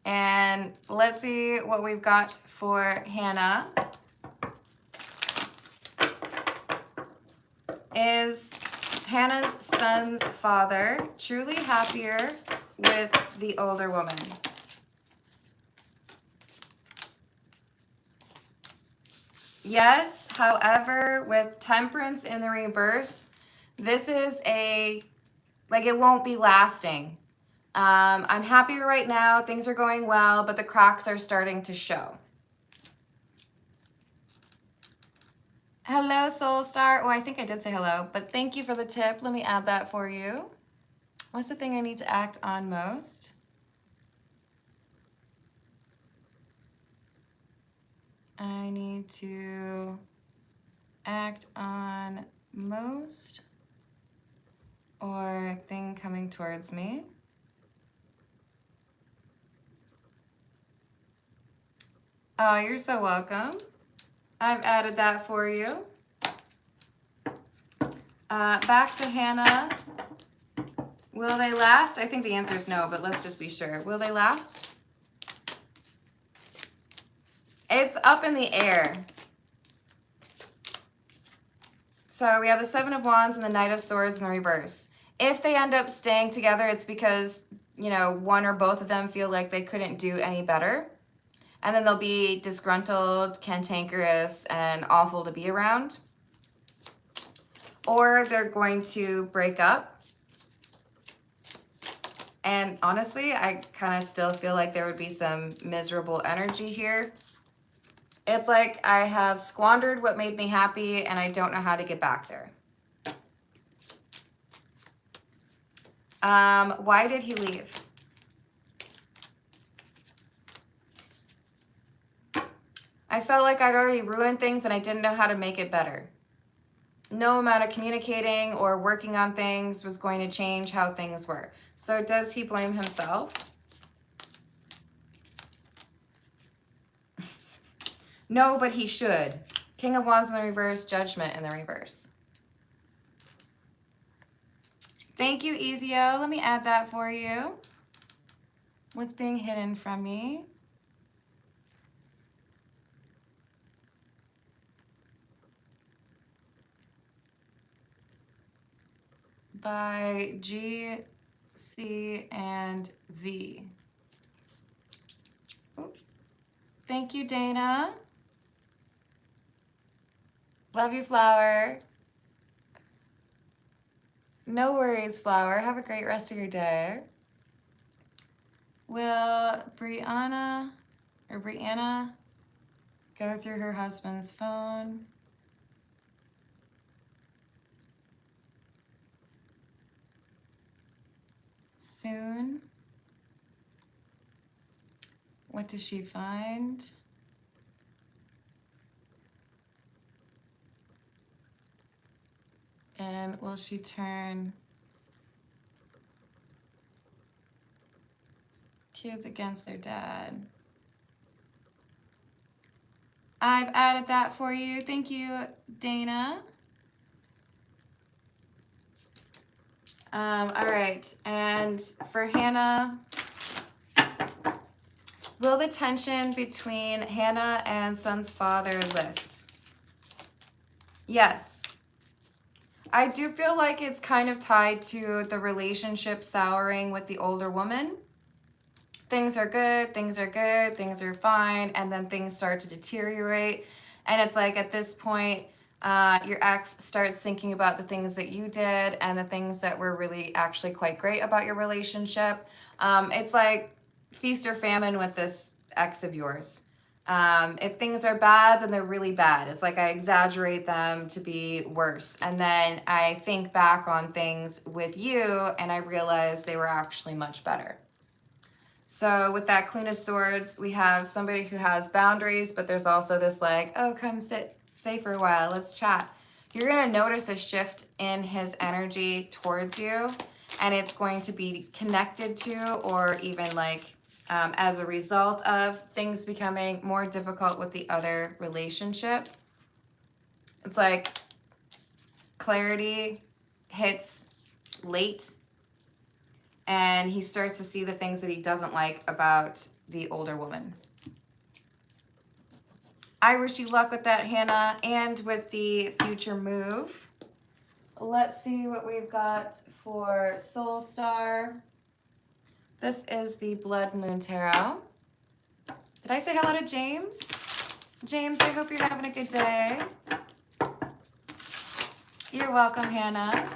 And let's see what we've got for Hannah. Is Hannah's son's father truly happier with the older woman? Yes, however, with Temperance in the reverse, this is it won't be lasting. I'm happier right now, things are going well, but the cracks are starting to show. Hello, Soul Star. Oh, I think I did say hello, but thank you for the tip. Let me add that for you. What's the thing I need to act on most? I need to act on most or thing coming towards me. Oh, you're so welcome. I've added that for you. Back to Hannah. Will they last? I think the answer is no, but let's just be sure. Will they last? It's up in the air. So we have the Seven of Wands and the Knight of Swords in the reverse. If they end up staying together, it's because, you know, one or both of them feel like they couldn't do any better. And then they'll be disgruntled, cantankerous, and awful to be around. Or they're going to break up. And honestly, I kind of still feel like there would be some miserable energy here. It's like I have squandered what made me happy and I don't know how to get back there. Why did he leave? I felt like I'd already ruined things and I didn't know how to make it better. no amount of communicating or working on things was going to change how things were. So does he blame himself? No, but he should. King of Wands in the reverse, Judgment in the reverse. Thank you, Ezio. Let me add that for you. What's being hidden from me? By G, C, and V. Ooh. Thank you, Dana. Love you, Flower. No worries, Flower. Have a great rest of your day. Will Brianna go through her husband's phone? Soon. What does she find? And will she turn kids against their dad? I've added that for you. Thank you, Dana. All right, and for Hannah, will the tension between Hannah and son's father lift? Yes. I do feel like it's kind of tied to the relationship souring with the older woman. Things are good, things are good, things are fine, and then things start to deteriorate. And it's like at this point, your ex starts thinking about the things that you did and the things that were really actually quite great about your relationship. It's like feast or famine with this ex of yours. If things are bad, then they're really bad. It's like I exaggerate them to be worse. And then I think back on things with you and I realize they were actually much better. So with that Queen of Swords, we have somebody who has boundaries, but there's also this like, oh, come stay for a while, let's chat. You're gonna notice a shift in his energy towards you, and it's going to be connected to or even like as a result of things becoming more difficult with the other relationship. It's like clarity hits late and he starts to see the things that he doesn't like about the older woman. I wish you luck with that, Hannah, and with the future move. Let's see what we've got for Soul Star. This is the Blood Moon Tarot. Did I say hello to James? James, I hope you're having a good day. You're welcome, Hannah.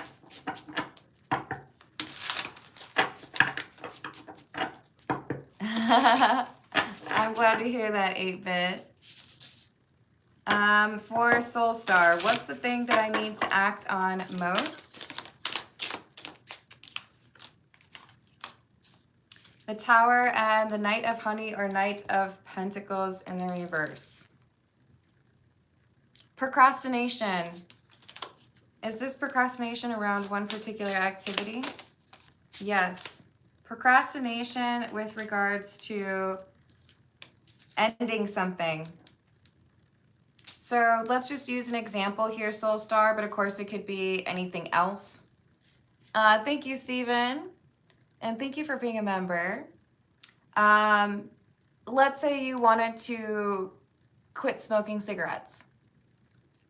I'm glad to hear that, 8-bit. For Soul Star, what's the thing that I need to act on most? The Tower and the Knight of Honey or Knight of Pentacles in the reverse. Procrastination. Is this procrastination around one particular activity? Yes. Procrastination with regards to ending something. So let's just use an example here, Soul Star, but of course it could be anything else. Thank you, Stephen. And thank you for being a member. Let's say you wanted to quit smoking cigarettes,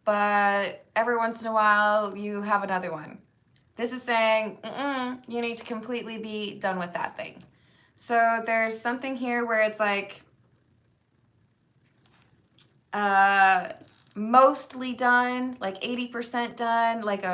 but every once in a while you have another one. This is saying, you need to completely be done with that thing. So there's something here where it's like, mostly done, like 80% done, like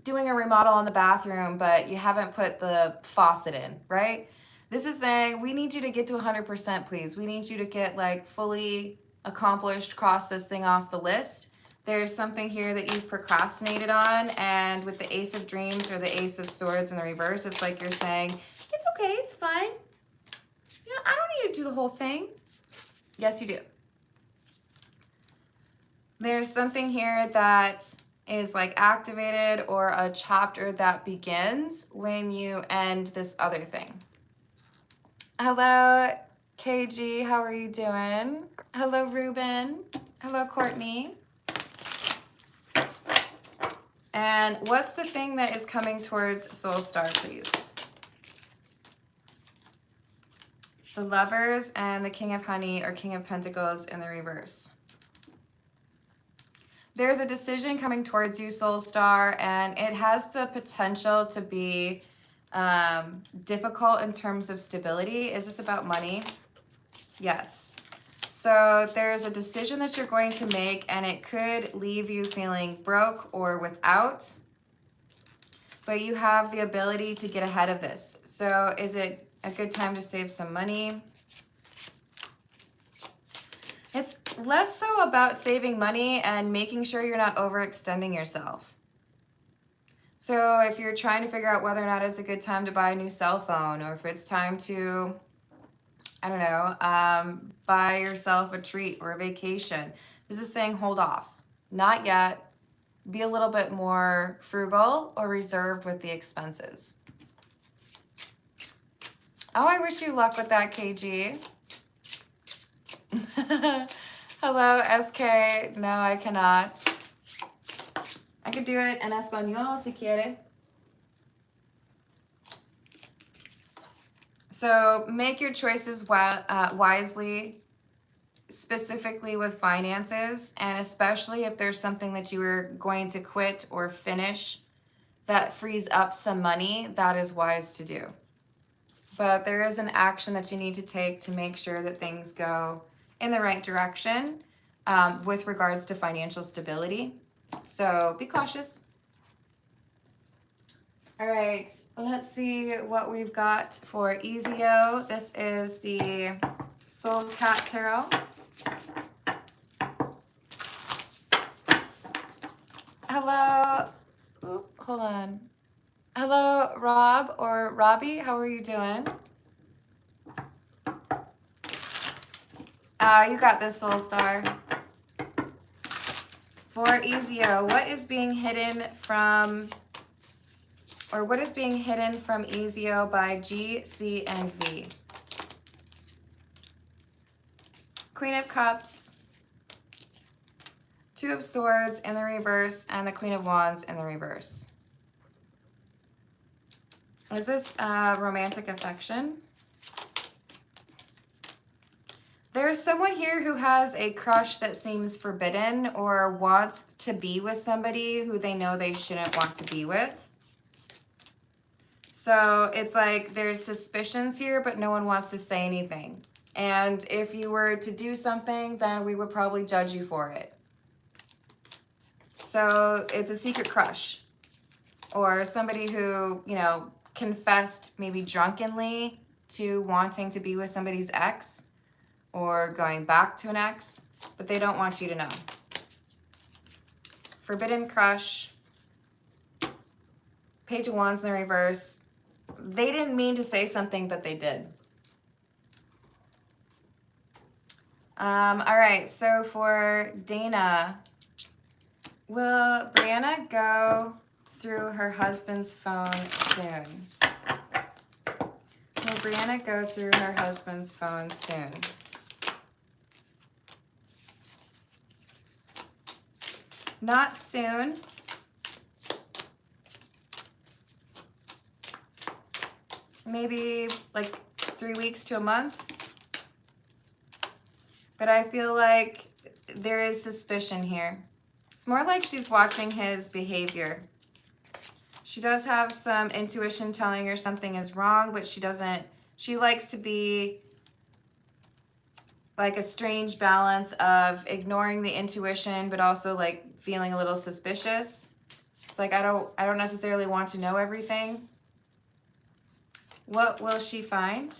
doing a remodel on the bathroom, but you haven't put the faucet in, right? This is saying we need you to get to 100%, please. We need you to get like fully accomplished, cross this thing off the list. There's something here that you've procrastinated on, and with the Ace of Dreams or the Ace of Swords in the reverse, it's like you're saying, it's okay, it's fine. You know, I don't need to do the whole thing. Yes, you do. There's something here that is like activated or a chapter that begins when you end this other thing. Hello, KG, how are you doing? Hello, Ruben. Hello, Courtney. And what's the thing that is coming towards Soul Star, please? The Lovers and the King of Honey or King of Pentacles in the reverse. There's a decision coming towards you, Soul Star, and it has the potential to be difficult in terms of stability. Is this about money? Yes. So there's a decision that you're going to make, and it could leave you feeling broke or without, but you have the ability to get ahead of this. So is it a good time to save some money? It's less so about saving money and making sure you're not overextending yourself. So if you're trying to figure out whether or not it's a good time to buy a new cell phone, or if it's time to, I don't know, buy yourself a treat or a vacation, this is saying hold off. Not yet. Be a little bit more frugal or reserved with the expenses. Oh, I wish you luck with that, KG. Hello, SK. No, I cannot. I could do it en español si quiere. So make your choices wisely, specifically with finances, and especially if there's something that you were going to quit or finish that frees up some money, that is wise to do. But there is an action that you need to take to make sure that things go in the right direction with regards to financial stability. So be cautious. All right, let's see what we've got for Ezio. This is the Soul Cat Tarot. Hello. Oop, hold on. Hello, Rob or Robbie. How are you doing? You got this, Soul Star. For Ezio, what is being hidden from, or what is being hidden from Ezio by G, C, and V? Queen of Cups, Two of Swords in the reverse, and the Queen of Wands in the reverse. Is this romantic affection? There's someone here who has a crush that seems forbidden or wants to be with somebody who they know they shouldn't want to be with. So it's like there's suspicions here, but no one wants to say anything. And if you were to do something, then we would probably judge you for it. So it's a secret crush, or somebody who, you know, confessed maybe drunkenly to wanting to be with somebody's ex or going back to an ex, but they don't want you to know. Forbidden crush, Page of Wands in the reverse. They didn't mean to say something, but they did. All right, so for Dana, will Brianna go through her husband's phone soon? Will Brianna go through her husband's phone soon? Not soon. Maybe like 3 weeks to a month. But I feel like there is suspicion here. It's more like she's watching his behavior. She does have some intuition telling her something is wrong, but she likes to be like a strange balance of ignoring the intuition, but also like feeling a little suspicious. It's like, I don't necessarily want to know everything. What will she find?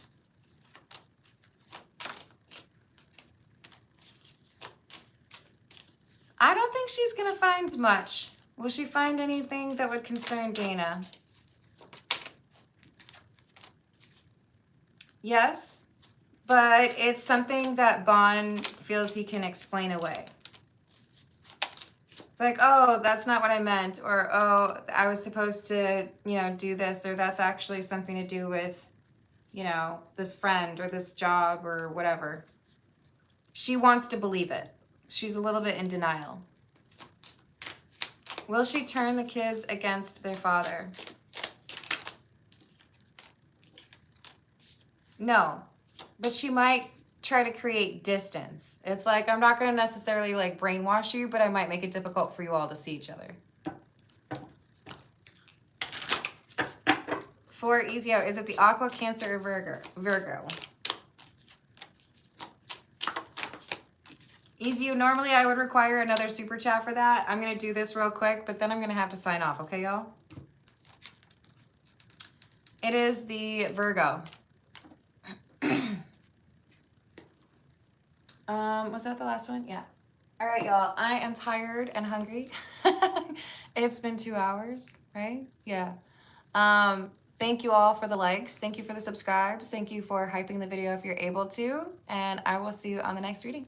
I don't think she's going to find much. Will she find anything that would concern Dana? Yes, but it's something that Bond feels he can explain away. It's like, oh, that's not what I meant, or oh, I was supposed to, do this, or that's actually something to do with, this friend or this job or whatever. She wants to believe it. She's a little bit in denial. Will she turn the kids against their father? No, but she might try to create distance. It's like, I'm not going to necessarily like brainwash you, but I might make it difficult for you all to see each other. For Ezio, is it the Aqua, Cancer, or Virgo? Ezio, normally I would require another super chat for that. I'm going to do this real quick, but then I'm going to have to sign off. Okay, y'all? It is the Virgo. Was that the last one? Yeah. All right, y'all. I am tired and hungry. It's been 2 hours, right? Yeah. Thank you all for the likes. Thank you for the subscribes. Thank you for hyping the video if you're able to. And I will see you on the next reading.